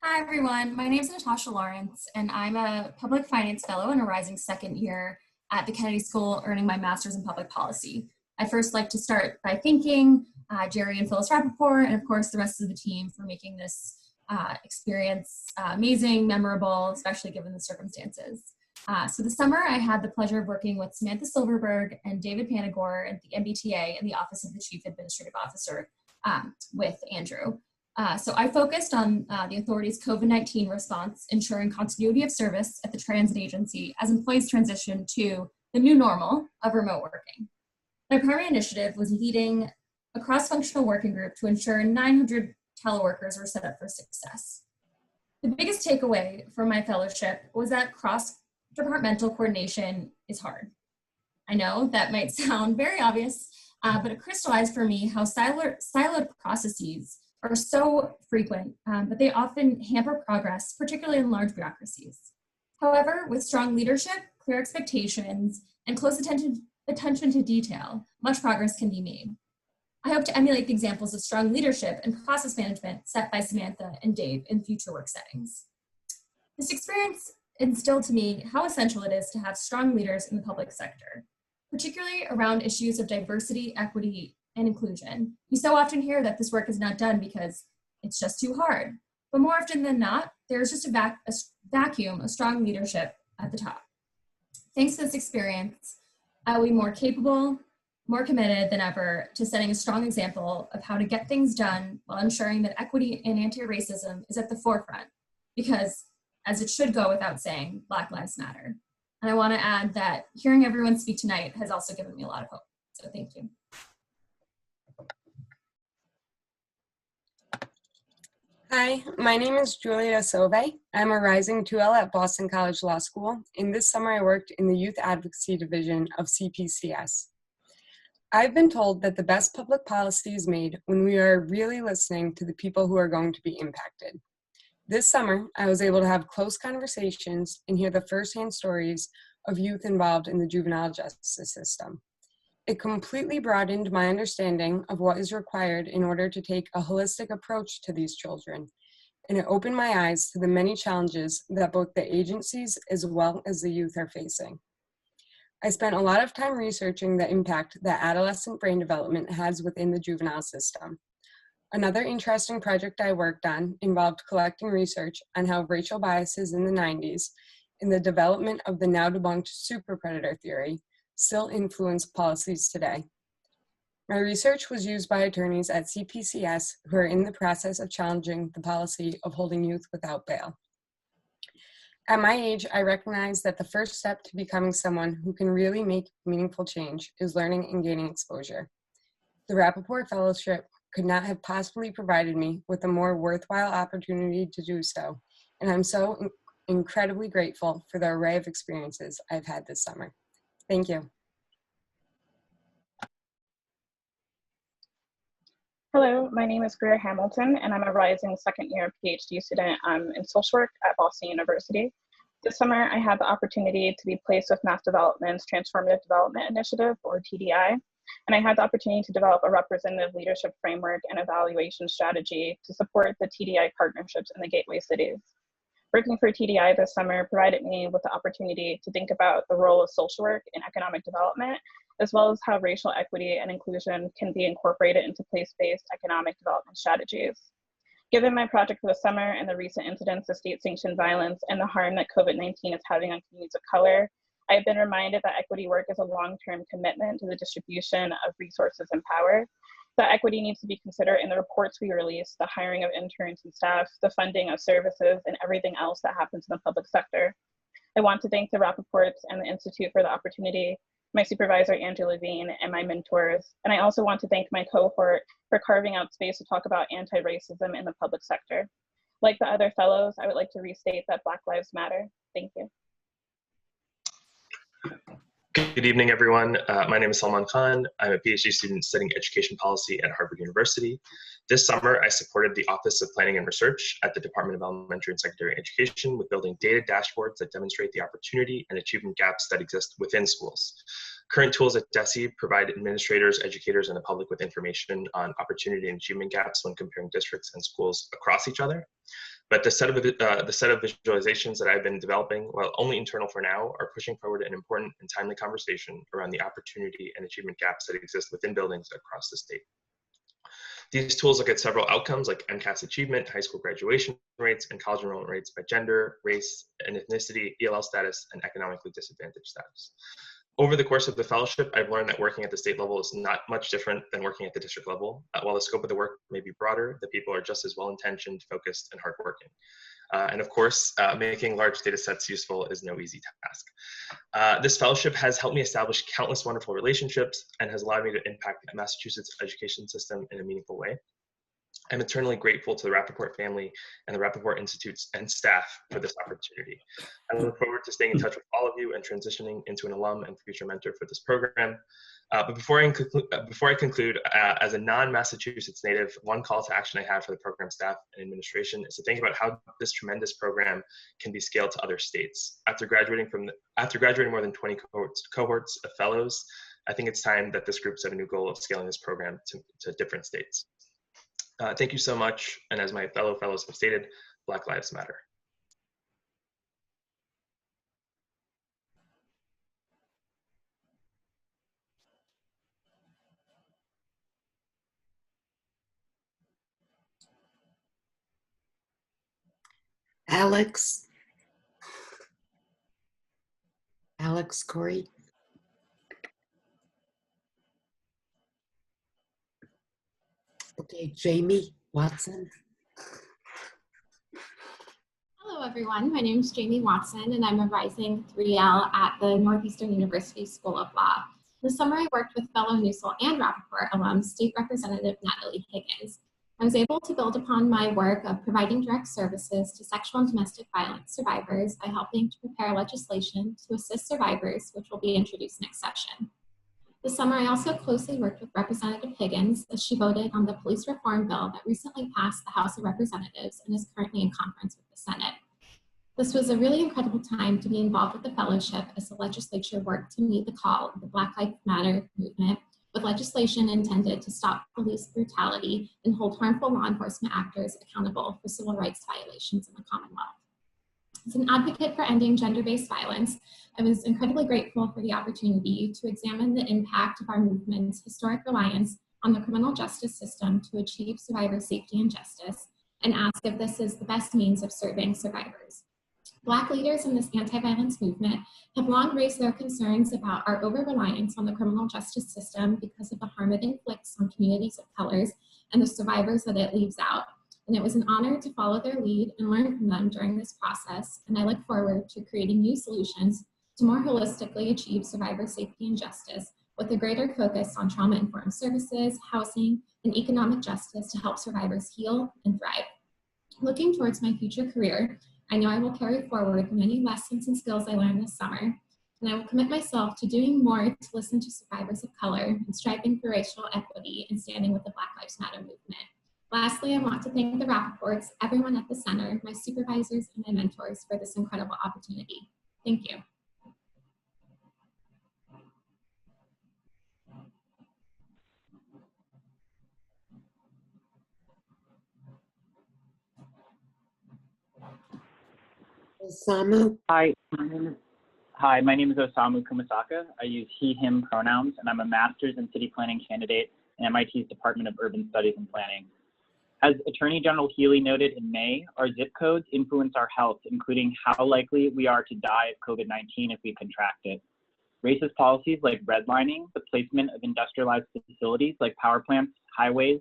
Hi, everyone. My name is Natasha Lawrence, and I'm a public finance fellow and a rising second year at the Kennedy School, earning my master's in public policy. I'd first like to start by thanking Jerry and Phyllis Rappaport, and of course the rest of the team for making this experience amazing, memorable, especially given the circumstances. So this summer, I had the pleasure of working with Samantha Silverberg and David Panagore at the MBTA in the Office of the Chief Administrative Officer with Andrew. So I focused on the authority's COVID-19 response, ensuring continuity of service at the transit agency as employees transition to the new normal of remote working. My primary initiative was leading a cross-functional working group to ensure 900 teleworkers were set up for success. The biggest takeaway from my fellowship was that cross-departmental coordination is hard. I know that might sound very obvious, but it crystallized for me how siloed processes are so frequent, but they often hamper progress, particularly in large bureaucracies. However, with strong leadership, clear expectations, and close attention to detail, much progress can be made. I hope to emulate the examples of strong leadership and process management set by Samantha and Dave in future work settings. This experience instilled to me how essential it is to have strong leaders in the public sector, particularly around issues of diversity, equity, and inclusion. We so often hear that this work is not done because it's just too hard. But more often than not, there's just a vacuum of strong leadership at the top. Thanks to this experience, I will be more capable, more committed than ever to setting a strong example of how to get things done while ensuring that equity and anti-racism is at the forefront, because, as it should go without saying, Black Lives Matter. And I want to add that hearing everyone speak tonight has also given me a lot of hope. So thank you. Hi, my name is Julia Sove. I'm a rising 2L at Boston College Law School, and this summer I worked in the Youth Advocacy Division of CPCS. I've been told that the best public policy is made when we are really listening to the people who are going to be impacted. This summer, I was able to have close conversations and hear the firsthand stories of youth involved in the juvenile justice system. It completely broadened my understanding of what is required in order to take a holistic approach to these children, and it opened my eyes to the many challenges that both the agencies as well as the youth are facing. I spent a lot of time researching the impact that adolescent brain development has within the juvenile system. Another interesting project I worked on involved collecting research on how racial biases in the 90s and the development of the now debunked super predator theory still influence policies today. My research was used by attorneys at CPCS who are in the process of challenging the policy of holding youth without bail. At my age, I recognize that the first step to becoming someone who can really make meaningful change is learning and gaining exposure. The Rappaport Fellowship could not have possibly provided me with a more worthwhile opportunity to do so, and I'm so incredibly grateful for the array of experiences I've had this summer. Thank you. Hello, my name is Greer Hamilton, and I'm a rising second-year PhD student in social work at Boston University. This summer, I had the opportunity to be placed with Mass Development's Transformative Development Initiative, or TDI, and I had the opportunity to develop a representative leadership framework and evaluation strategy to support the TDI partnerships in the gateway cities. Working for TDI this summer provided me with the opportunity to think about the role of social work in economic development, as well as how racial equity and inclusion can be incorporated into place-based economic development strategies. Given my project this summer and the recent incidents of state-sanctioned violence and the harm that COVID-19 is having on communities of color, I have been reminded that equity work is a long-term commitment to the distribution of resources and power. That equity needs to be considered in the reports we release, the hiring of interns and staff, the funding of services, and everything else that happens in the public sector. I want to thank the Rappaports and the Institute for the opportunity, my supervisor, Andrew Levine, and my mentors. And I also want to thank my cohort for carving out space to talk about anti-racism in the public sector. Like the other fellows, I would like to restate that Black Lives Matter. Thank you. Good evening, everyone. My name is Salman Khan. I'm a PhD student studying education policy at Harvard University. This summer, I supported the Office of Planning and Research at the Department of Elementary and Secondary Education with building data dashboards that demonstrate the opportunity and achievement gaps that exist within schools. Current tools at DESE provide administrators, educators, and the public with information on opportunity and achievement gaps when comparing districts and schools across each other. But the set of visualizations that I've been developing, while only internal for now, are pushing forward an important and timely conversation around the opportunity and achievement gaps that exist within buildings across the state. These tools look at several outcomes like MCAS achievement, high school graduation rates, and college enrollment rates by gender, race, and ethnicity, ELL status, and economically disadvantaged status. Over the course of the fellowship, I've learned that working at the state level is not much different than working at the district level. While the scope of the work may be broader, the people are just as well-intentioned, focused, and hardworking. And of course, making large data sets useful is no easy task. This fellowship has helped me establish countless wonderful relationships and has allowed me to impact Massachusetts education system in a meaningful way. I'm eternally grateful to the Rappaport family and the Rappaport Institutes and staff for this opportunity. I look forward to staying in touch with all of you and transitioning into an alum and future mentor for this program. But before I conclude, as a non-Massachusetts native, one call to action I have for the program staff and administration is to think about how this tremendous program can be scaled to other states. After graduating more than 20 cohorts of fellows, I think it's time that this group set a new goal of scaling this program to different states. Thank you so much, and as my fellow fellows have stated, Black Lives Matter. Alex Corey. Okay, Jamie Watson. Hello, everyone. My name is Jamie Watson, and I'm a rising 3L at the Northeastern University School of Law. This summer, I worked with fellow Newsel and Rappaport alum, State Representative Natalie Higgins. I was able to build upon my work of providing direct services to sexual and domestic violence survivors by helping to prepare legislation to assist survivors, which will be introduced next session. This summer, I also closely worked with Representative Higgins as she voted on the police reform bill that recently passed the House of Representatives and is currently in conference with the Senate. This was a really incredible time to be involved with the fellowship as the legislature worked to meet the call of the Black Lives Matter movement with legislation intended to stop police brutality and hold harmful law enforcement actors accountable for civil rights violations in the Commonwealth. As an advocate for ending gender-based violence, I was incredibly grateful for the opportunity to examine the impact of our movement's historic reliance on the criminal justice system to achieve survivor safety and justice, and ask if this is the best means of serving survivors. Black leaders in this anti-violence movement have long raised their concerns about our over-reliance on the criminal justice system because of the harm it inflicts on communities of colors and the survivors that it leaves out. And it was an honor to follow their lead and learn from them during this process. And I look forward to creating new solutions to more holistically achieve survivor safety and justice with a greater focus on trauma-informed services, housing, and economic justice to help survivors heal and thrive. Looking towards my future career, I know I will carry forward many lessons and skills I learned this summer, and I will commit myself to doing more to listen to survivors of color and striving for racial equity and standing with the Black Lives Matter movement. Lastly, I want to thank the Rappaports, everyone at the center, my supervisors, and my mentors for this incredible opportunity. Thank you. Osamu. Hi, my name is Osamu Kumasaka. I use he, him pronouns, and I'm a master's in city planning candidate in MIT's Department of Urban Studies and Planning. As Attorney General Healy noted in May, our zip codes influence our health, including how likely we are to die of COVID-19 if we contract it. Racist policies like redlining, the placement of industrialized facilities like power plants, highways,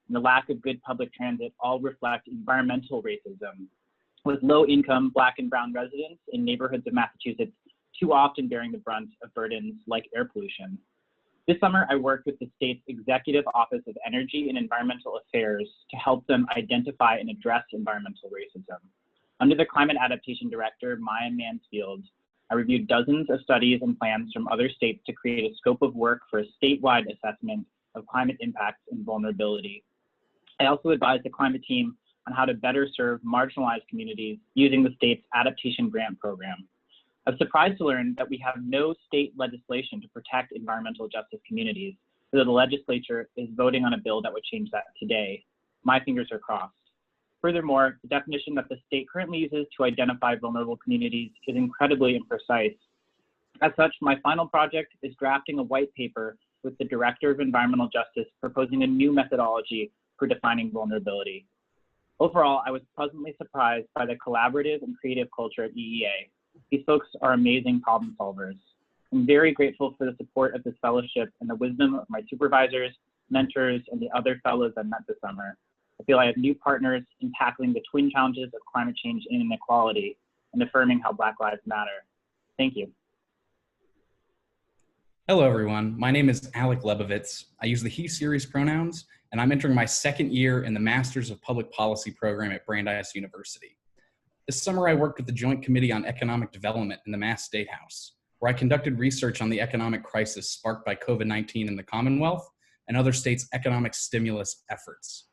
and the lack of good public transit all reflect environmental racism, with low-income Black and Brown residents in neighborhoods of Massachusetts too often bearing the brunt of burdens like air pollution. This summer, I worked with the state's Executive Office of Energy and Environmental Affairs to help them identify and address environmental racism. Under the Climate Adaptation Director, Maya Mansfield, I reviewed dozens of studies and plans from other states to create a scope of work for a statewide assessment of climate impacts and vulnerability. I also advised the climate team on how to better serve marginalized communities using the state's adaptation grant program. I was surprised to learn that we have no state legislation to protect environmental justice communities, so the legislature is voting on a bill that would change that today. My fingers are crossed. Furthermore, the definition that the state currently uses to identify vulnerable communities is incredibly imprecise. As such, my final project is drafting a white paper with the Director of Environmental Justice proposing a new methodology for defining vulnerability. Overall, I was pleasantly surprised by the collaborative and creative culture at EEA. These folks are amazing problem solvers. I'm very grateful for the support of this fellowship and the wisdom of my supervisors, mentors, and the other fellows I met this summer. I feel I have new partners in tackling the twin challenges of climate change and inequality and affirming how Black Lives Matter. Thank you. Hello, everyone. My name is Alec Lebovitz. I use the he series pronouns, and I'm entering my second year in the Masters of Public Policy program at Brandeis University. This summer, I worked with the Joint Committee on Economic Development in the Mass State House, where I conducted research on the economic crisis sparked by COVID-19 in the Commonwealth and other states' economic stimulus efforts.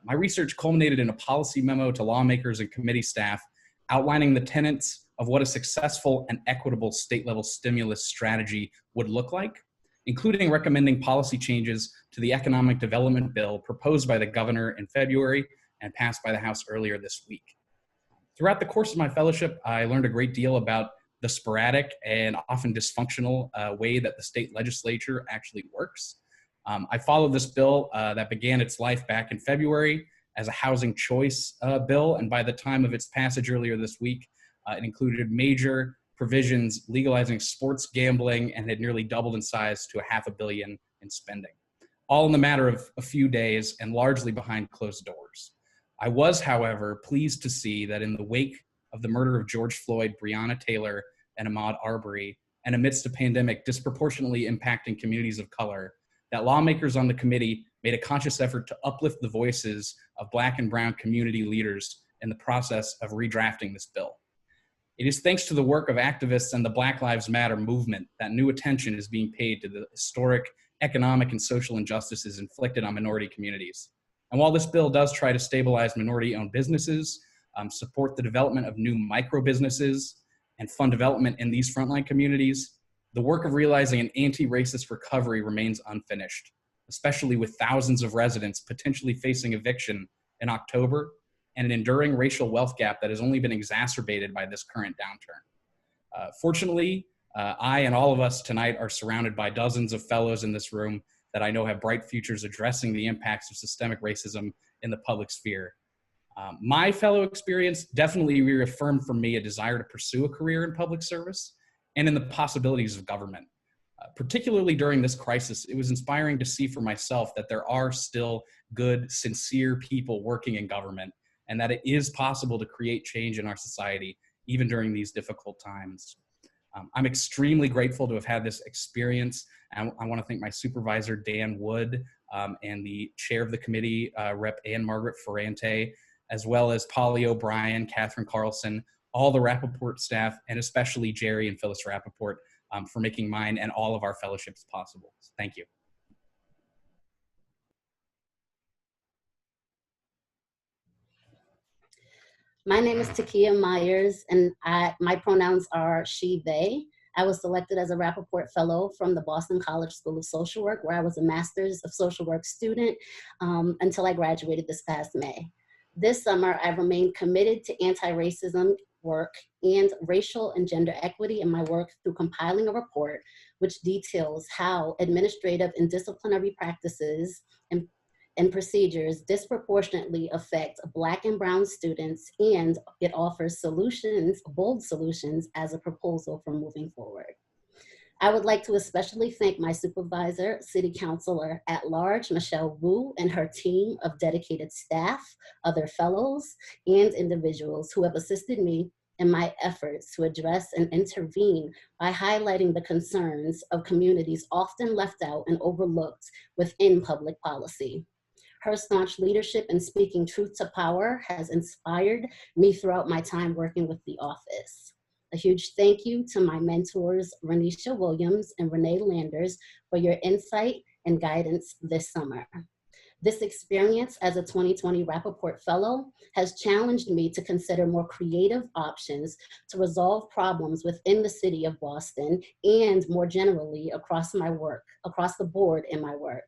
My research culminated in a policy memo to lawmakers and committee staff outlining the tenets of what a successful and equitable state-level stimulus strategy would look like, including recommending policy changes to the economic development bill proposed by the governor in February and passed by the House earlier this week. Throughout the course of my fellowship, I learned a great deal about the sporadic and often dysfunctional way that the state legislature actually works. I followed this bill that began its life back in February as a housing choice bill, and by the time of its passage earlier this week, it included major provisions legalizing sports gambling and had nearly doubled in size to $500 million in spending, all in the matter of a few days and largely behind closed doors. I was, however, pleased to see that in the wake of the murder of George Floyd, Breonna Taylor, and Ahmaud Arbery, and amidst a pandemic disproportionately impacting communities of color, that lawmakers on the committee made a conscious effort to uplift the voices of Black and Brown community leaders in the process of redrafting this bill. It is thanks to the work of activists and the Black Lives Matter movement that new attention is being paid to the historic economic and social injustices inflicted on minority communities. And while this bill does try to stabilize minority-owned businesses, support the development of new micro businesses, and fund development in these frontline communities, the work of realizing an anti-racist recovery remains unfinished, especially with thousands of residents potentially facing eviction in October and an enduring racial wealth gap that has only been exacerbated by this current downturn. Fortunately, I and all of us tonight are surrounded by dozens of fellows in this room that I know have bright futures addressing the impacts of systemic racism in the public sphere. My fellow experience definitely reaffirmed for me a desire to pursue a career in public service and in the possibilities of government. Particularly during this crisis, it was inspiring to see for myself that there are still good, sincere people working in government, and that it is possible to create change in our society, even during these difficult times. I'm extremely grateful to have had this experience. And I want to thank my supervisor, Dan Wood, and the chair of the committee, Rep. Ann Margaret Ferrante, as well as Polly O'Brien, Catherine Carlson, all the Rappaport staff, and especially Jerry and Phyllis Rappaport for making mine and all of our fellowships possible. Thank you. My name is Takia Myers, and my pronouns are she, they. I was selected as a Rappaport Fellow from the Boston College School of Social Work, where I was a Master's of Social Work student until I graduated this past May. This summer, I remained committed to anti-racism work and racial and gender equity in my work through compiling a report which details how administrative and disciplinary practices and procedures disproportionately affect Black and Brown students, and it offers solutions, bold solutions, as a proposal for moving forward. I would like to especially thank my supervisor, City Councilor at Large, Michelle Wu, and her team of dedicated staff, other fellows, and individuals who have assisted me in my efforts to address and intervene by highlighting the concerns of communities often left out and overlooked within public policy. Her staunch leadership in speaking truth to power has inspired me throughout my time working with the office. A huge thank you to my mentors, Renisha Williams and Renee Landers, for your insight and guidance this summer. This experience as a 2020 Rappaport Fellow has challenged me to consider more creative options to resolve problems within the city of Boston and more generally across my work, across the board in my work.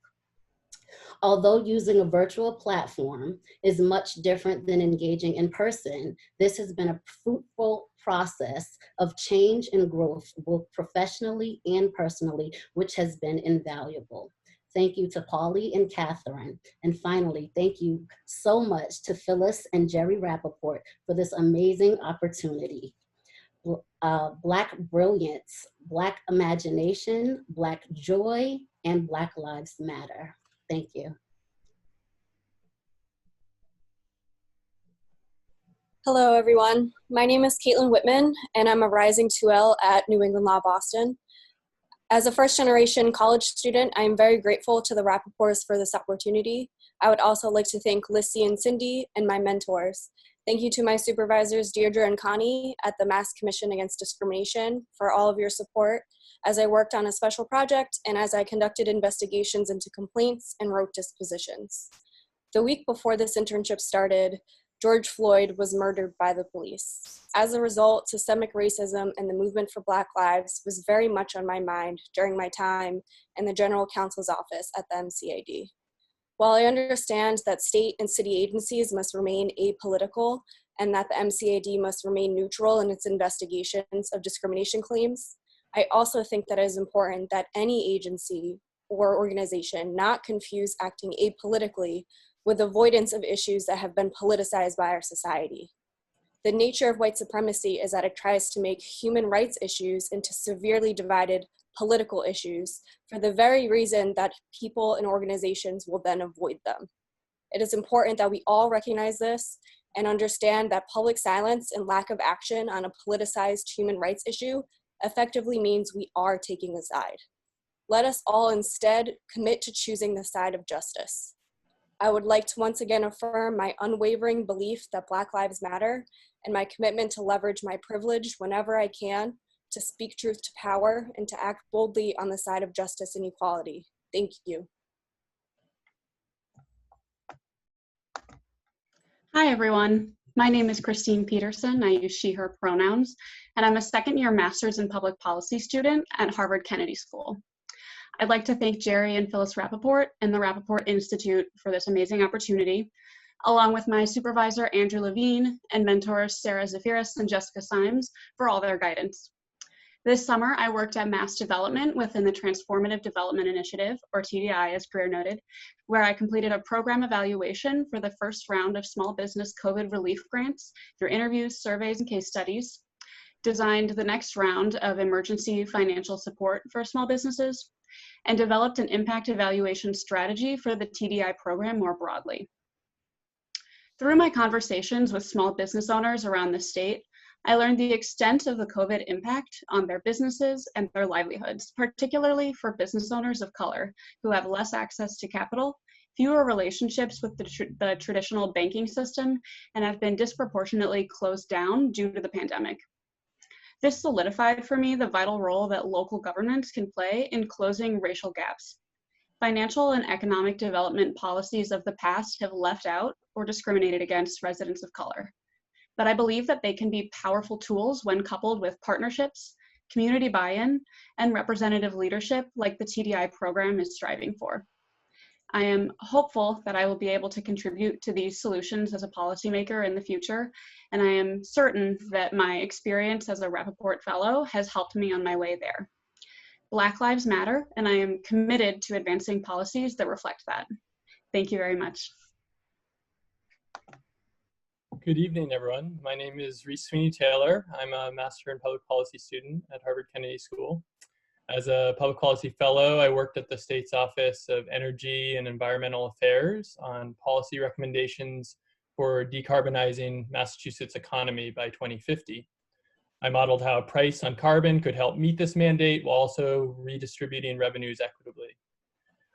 Although using a virtual platform is much different than engaging in person, this has been a fruitful process of change and growth, both professionally and personally, which has been invaluable. Thank you to Polly and Catherine. And finally, thank you so much to Phyllis and Jerry Rappaport for this amazing opportunity. Black brilliance, Black imagination, Black joy, and Black Lives Matter. Thank you. Hello, everyone. My name is Caitlin Whitman, and I'm a rising 2L at New England Law Boston. As a first-generation college student, I am very grateful to the Rappaports for this opportunity. I would also like to thank Lissy and Cindy and my mentors. Thank you to my supervisors, Deirdre and Connie at the Mass Commission Against Discrimination for all of your support as I worked on a special project and as I conducted investigations into complaints and wrote dispositions. The week before this internship started, George Floyd was murdered by the police. As a result, systemic racism and the movement for Black lives was very much on my mind during my time in the General Counsel's office at the MCAD. While I understand that state and city agencies must remain apolitical and that the MCAD must remain neutral in its investigations of discrimination claims, I also think that it is important that any agency or organization not confuse acting apolitically with avoidance of issues that have been politicized by our society. The nature of white supremacy is that it tries to make human rights issues into severely divided political issues for the very reason that people and organizations will then avoid them. It is important that we all recognize this and understand that public silence and lack of action on a politicized human rights issue effectively means we are taking a side. Let us all instead commit to choosing the side of justice. I would like to once again affirm my unwavering belief that Black Lives Matter and my commitment to leverage my privilege whenever I can to speak truth to power and to act boldly on the side of justice and equality. Thank you. Hi, everyone. My name is Christine Peterson. I use she, her pronouns, and I'm a second-year Master's in Public Policy student at Harvard Kennedy School. I'd like to thank Jerry and Phyllis Rappaport and the Rappaport Institute for this amazing opportunity, along with my supervisor, Andrew Levine, and mentors, Sarah Zafiris and Jessica Symes, for all their guidance. This summer, I worked at Mass Development within the Transformative Development Initiative, or TDI as Greer noted, where I completed a program evaluation for the first round of small business COVID relief grants through interviews, surveys, and case studies, designed the next round of emergency financial support for small businesses, and developed an impact evaluation strategy for the TDI program more broadly. Through my conversations with small business owners around the state, I learned the extent of the COVID impact on their businesses and their livelihoods, particularly for business owners of color who have less access to capital, fewer relationships with the traditional banking system, and have been disproportionately closed down due to the pandemic. This solidified for me the vital role that local governments can play in closing racial gaps. Financial and economic development policies of the past have left out or discriminated against residents of color. But I believe that they can be powerful tools when coupled with partnerships, community buy-in, and representative leadership like the TDI program is striving for. I am hopeful that I will be able to contribute to these solutions as a policymaker in the future, and I am certain that my experience as a Rappaport Fellow has helped me on my way there. Black Lives Matter, and I am committed to advancing policies that reflect that. Thank you very much. Good evening, everyone. My name is Reese Sweeney Taylor. I'm a Master in Public Policy student at Harvard Kennedy School. As a Public Policy Fellow, I worked at the state's Office of Energy and Environmental Affairs on policy recommendations for decarbonizing Massachusetts' economy by 2050. I modeled how a price on carbon could help meet this mandate while also redistributing revenues equitably.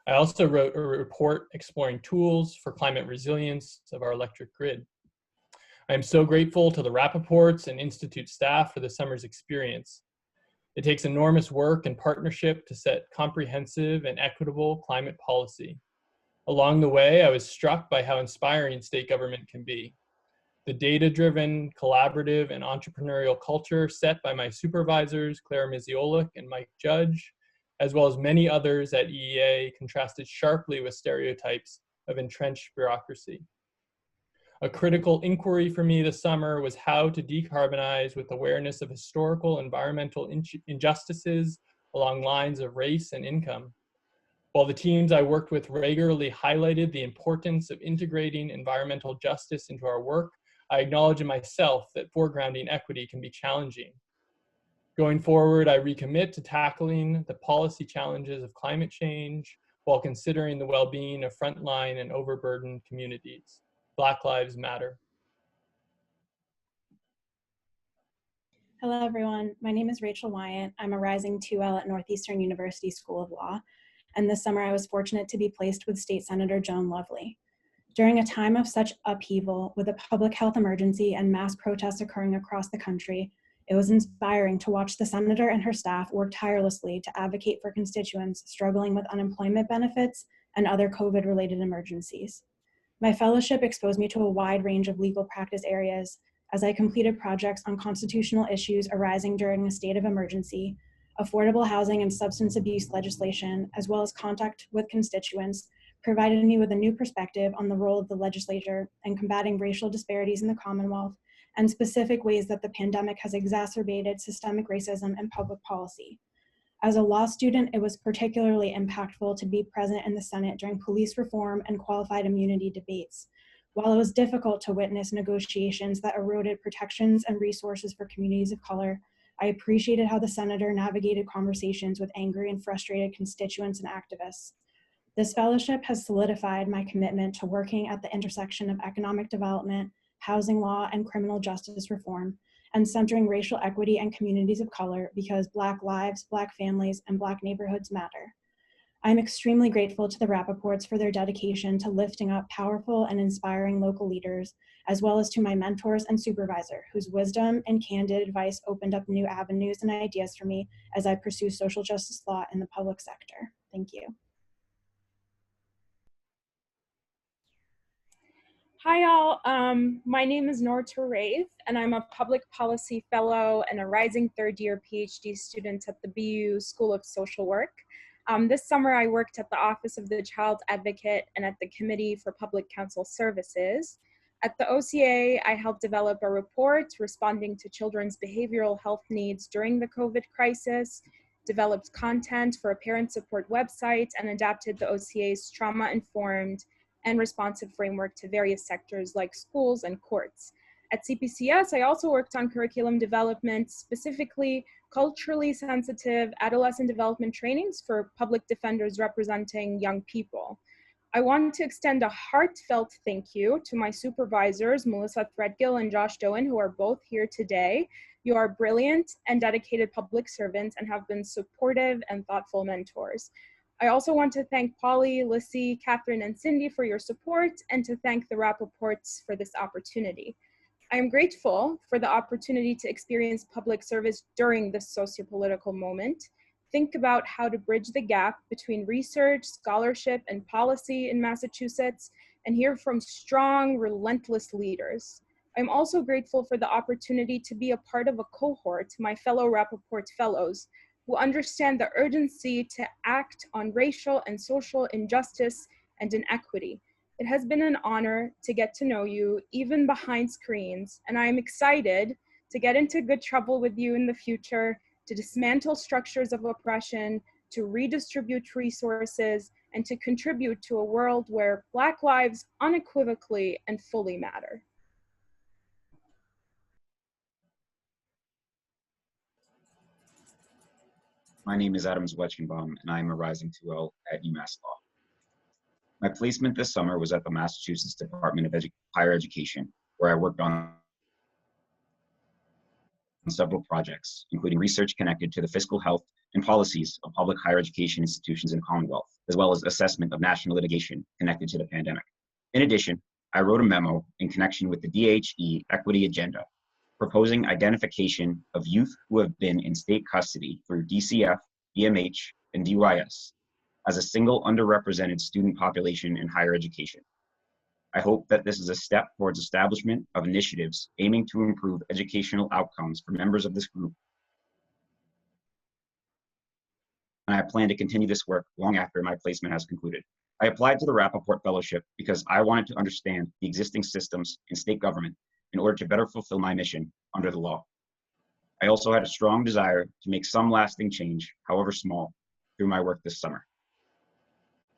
I also wrote a report exploring tools for climate resilience of our electric grid. I am so grateful to the Rappaports and Institute staff for the summer's experience. It takes enormous work and partnership to set comprehensive and equitable climate policy. Along the way, I was struck by how inspiring state government can be. The data-driven, collaborative, and entrepreneurial culture set by my supervisors, Clara Miziolik and Mike Judge, as well as many others at EEA, contrasted sharply with stereotypes of entrenched bureaucracy. A critical inquiry for me this summer was how to decarbonize with awareness of historical environmental injustices along lines of race and income. While the teams I worked with regularly highlighted the importance of integrating environmental justice into our work, I acknowledge in myself that foregrounding equity can be challenging. Going forward, I recommit to tackling the policy challenges of climate change while considering the well-being of frontline and overburdened communities. Black Lives Matter. Hello, everyone. My name is Rachel Wyant. I'm a rising 2L at Northeastern University School of Law, and this summer I was fortunate to be placed with State Senator Joan Lovely. During a time of such upheaval, with a public health emergency and mass protests occurring across the country, it was inspiring to watch the senator and her staff work tirelessly to advocate for constituents struggling with unemployment benefits and other COVID-related emergencies. My fellowship exposed me to a wide range of legal practice areas as I completed projects on constitutional issues arising during a state of emergency, affordable housing and substance abuse legislation, as well as contact with constituents, provided me with a new perspective on the role of the legislature in combating racial disparities in the Commonwealth and specific ways that the pandemic has exacerbated systemic racism in public policy. As a law student, it was particularly impactful to be present in the Senate during police reform and qualified immunity debates. While it was difficult to witness negotiations that eroded protections and resources for communities of color, I appreciated how the senator navigated conversations with angry and frustrated constituents and activists. This fellowship has solidified my commitment to working at the intersection of economic development, housing law, and criminal justice reform, and centering racial equity and communities of color because Black lives, Black families, and Black neighborhoods matter. I'm extremely grateful to the Rappaports for their dedication to lifting up powerful and inspiring local leaders, as well as to my mentors and supervisor, whose wisdom and candid advice opened up new avenues and ideas for me as I pursue social justice law in the public sector. Thank you. Hi all, my name is Noor Touraith, and I'm a public policy fellow and a rising third-year PhD student at the BU School of Social Work. This summer I worked at the Office of the Child Advocate and at the Committee for Public Counsel Services. At the OCA, I helped develop a report responding to children's behavioral health needs during the COVID crisis, developed content for a parent support website, and adapted the OCA's trauma-informed and responsive framework to various sectors like schools and courts. At CPCS, I also worked on curriculum development, specifically culturally sensitive adolescent development trainings for public defenders representing young people. I want to extend a heartfelt thank you to my supervisors, Melissa Threadgill and Josh Doan, who are both here today. You are brilliant and dedicated public servants and have been supportive and thoughtful mentors. I also want to thank Polly, Lissy, Catherine, and Cindy for your support, and to thank the Rappaports for this opportunity. I am grateful for the opportunity to experience public service during this sociopolitical moment, think about how to bridge the gap between research, scholarship, and policy in Massachusetts, and hear from strong, relentless leaders. I'm also grateful for the opportunity to be a part of a cohort, my fellow Rappaport Fellows, who understand the urgency to act on racial and social injustice and inequity. It has been an honor to get to know you, even behind screens, and I am excited to get into good trouble with you in the future, to dismantle structures of oppression, to redistribute resources, and to contribute to a world where Black lives unequivocally and fully matter. My name is Adam Zwetchenbaum, and I am a rising 2L at UMass Law. My placement this summer was at the Massachusetts Department of Higher Education, where I worked on several projects, including research connected to the fiscal health and policies of public higher education institutions in the Commonwealth, as well as assessment of national litigation connected to the pandemic. In addition, I wrote a memo in connection with the DHE Equity Agenda, proposing identification of youth who have been in state custody through DCF, EMH, and DYS as a single underrepresented student population in higher education. I hope that this is a step towards establishment of initiatives aiming to improve educational outcomes for members of this group. And I plan to continue this work long after my placement has concluded. I applied to the Rappaport Fellowship because I wanted to understand the existing systems in state government in order to better fulfill my mission under the law. I also had a strong desire to make some lasting change, however small, through my work this summer.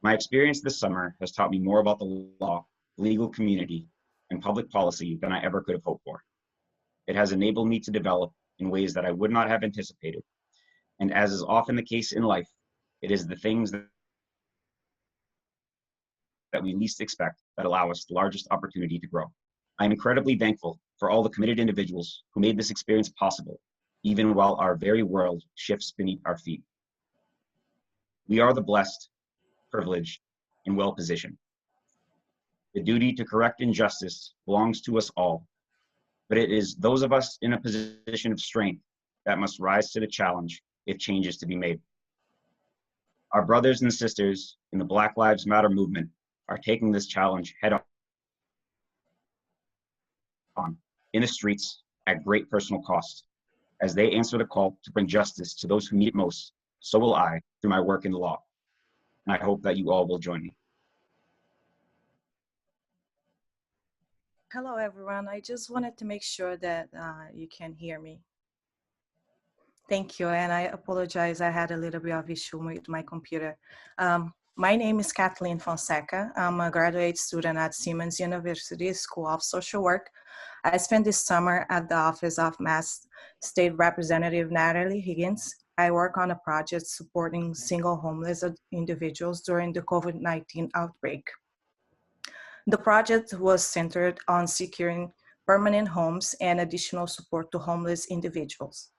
My experience this summer has taught me more about the law, legal community, and public policy than I ever could have hoped for. It has enabled me to develop in ways that I would not have anticipated. And as is often the case in life, it is the things that we least expect that allow us the largest opportunity to grow. I'm incredibly thankful for all the committed individuals who made this experience possible, even while our very world shifts beneath our feet. We are the blessed, privileged, and well-positioned. The duty to correct injustice belongs to us all, but it is those of us in a position of strength that must rise to the challenge if change is to be made. Our brothers and sisters in the Black Lives Matter movement are taking this challenge head on in the streets at great personal cost. As they answer the call to bring justice to those who need it most, so will I through my work in the law. And I hope that you all will join me. Hello, everyone. I just wanted to make sure that you can hear me. Thank you, and I apologize. I had a little bit of issue with my computer. My name is Kathleen Fonseca. I'm a graduate student at Simmons University School of Social Work. I spent this summer at the office of Mass State Representative Natalie Higgins, I work on a project supporting single homeless individuals during the COVID-19 outbreak. The project was centered on securing permanent homes and additional support to homeless individuals.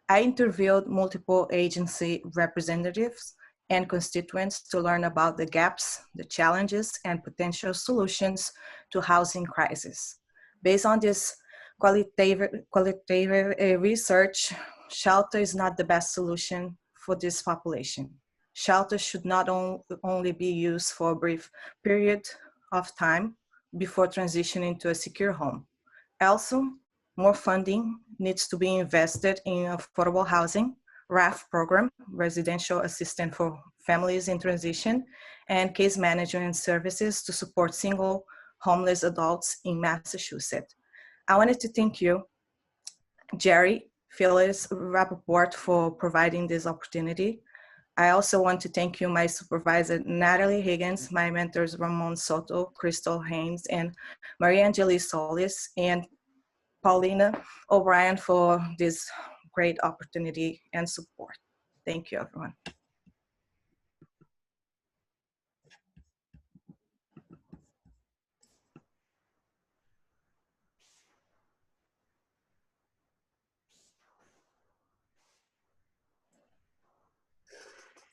I interviewed multiple agency representatives and constituents to learn about the gaps, the challenges, and potential solutions to housing crisis. Based on this qualitative research, shelter is not the best solution for this population. Shelter should not only be used for a brief period of time before transitioning to a secure home. Also, more funding needs to be invested in affordable housing, RAF program, residential assistance for families in transition, and case management services to support single homeless adults in Massachusetts. I wanted to thank you, Jerry, Phyllis, Rappaport, for providing this opportunity. I also want to thank you, my supervisor, Natalie Higgins, my mentors, Ramon Soto, Crystal Haynes, and Maria Angelis Solis, and Paulina O'Brien for this great opportunity and support. Thank you, everyone.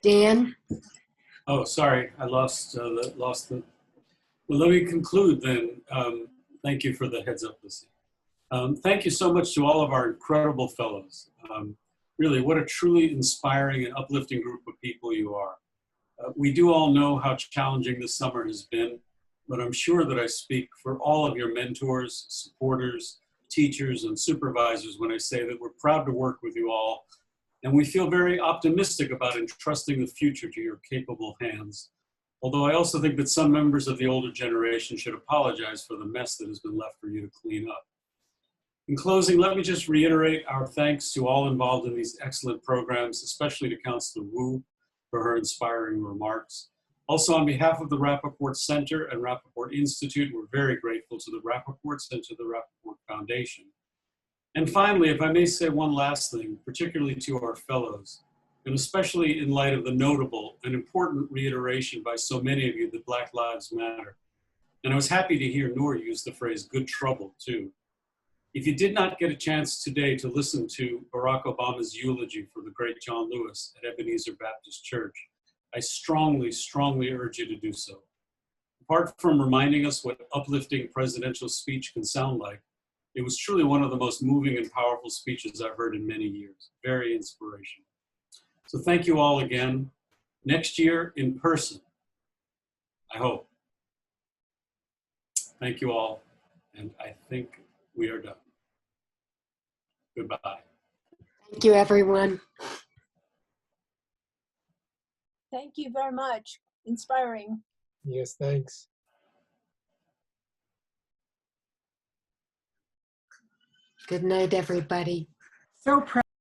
Dan? Oh, sorry, I lost the. Well, let me conclude then. Thank you for the heads up, Lucy. Thank you so much to all of our incredible fellows. Really, what a truly inspiring and uplifting group of people you are. We do all know how challenging this summer has been, but I'm sure that I speak for all of your mentors, supporters, teachers, and supervisors when I say that we're proud to work with you all, and we feel very optimistic about entrusting the future to your capable hands. Although I also think that some members of the older generation should apologize for the mess that has been left for you to clean up. In closing, let me just reiterate our thanks to all involved in these excellent programs, especially to Councillor Wu for her inspiring remarks. Also, on behalf of the Rappaport Center and Rappaport Institute, we're very grateful to the Rappaport Center, the Rappaport Foundation. And finally, if I may say one last thing, particularly to our fellows, and especially in light of the notable and important reiteration by so many of you that Black Lives Matter. And I was happy to hear Noor use the phrase good trouble too. If you did not get a chance today to listen to Barack Obama's eulogy for the great John Lewis at Ebenezer Baptist Church, I strongly, strongly urge you to do so. Apart from reminding us what uplifting presidential speech can sound like, it was truly one of the most moving and powerful speeches I've heard in many years. Very inspirational. So thank you all again. Next year in person, I hope. Thank you all, and I think we are done. Goodbye. Thank you, everyone. Thank you very much. Inspiring. Yes, thanks. Good night, everybody. So proud.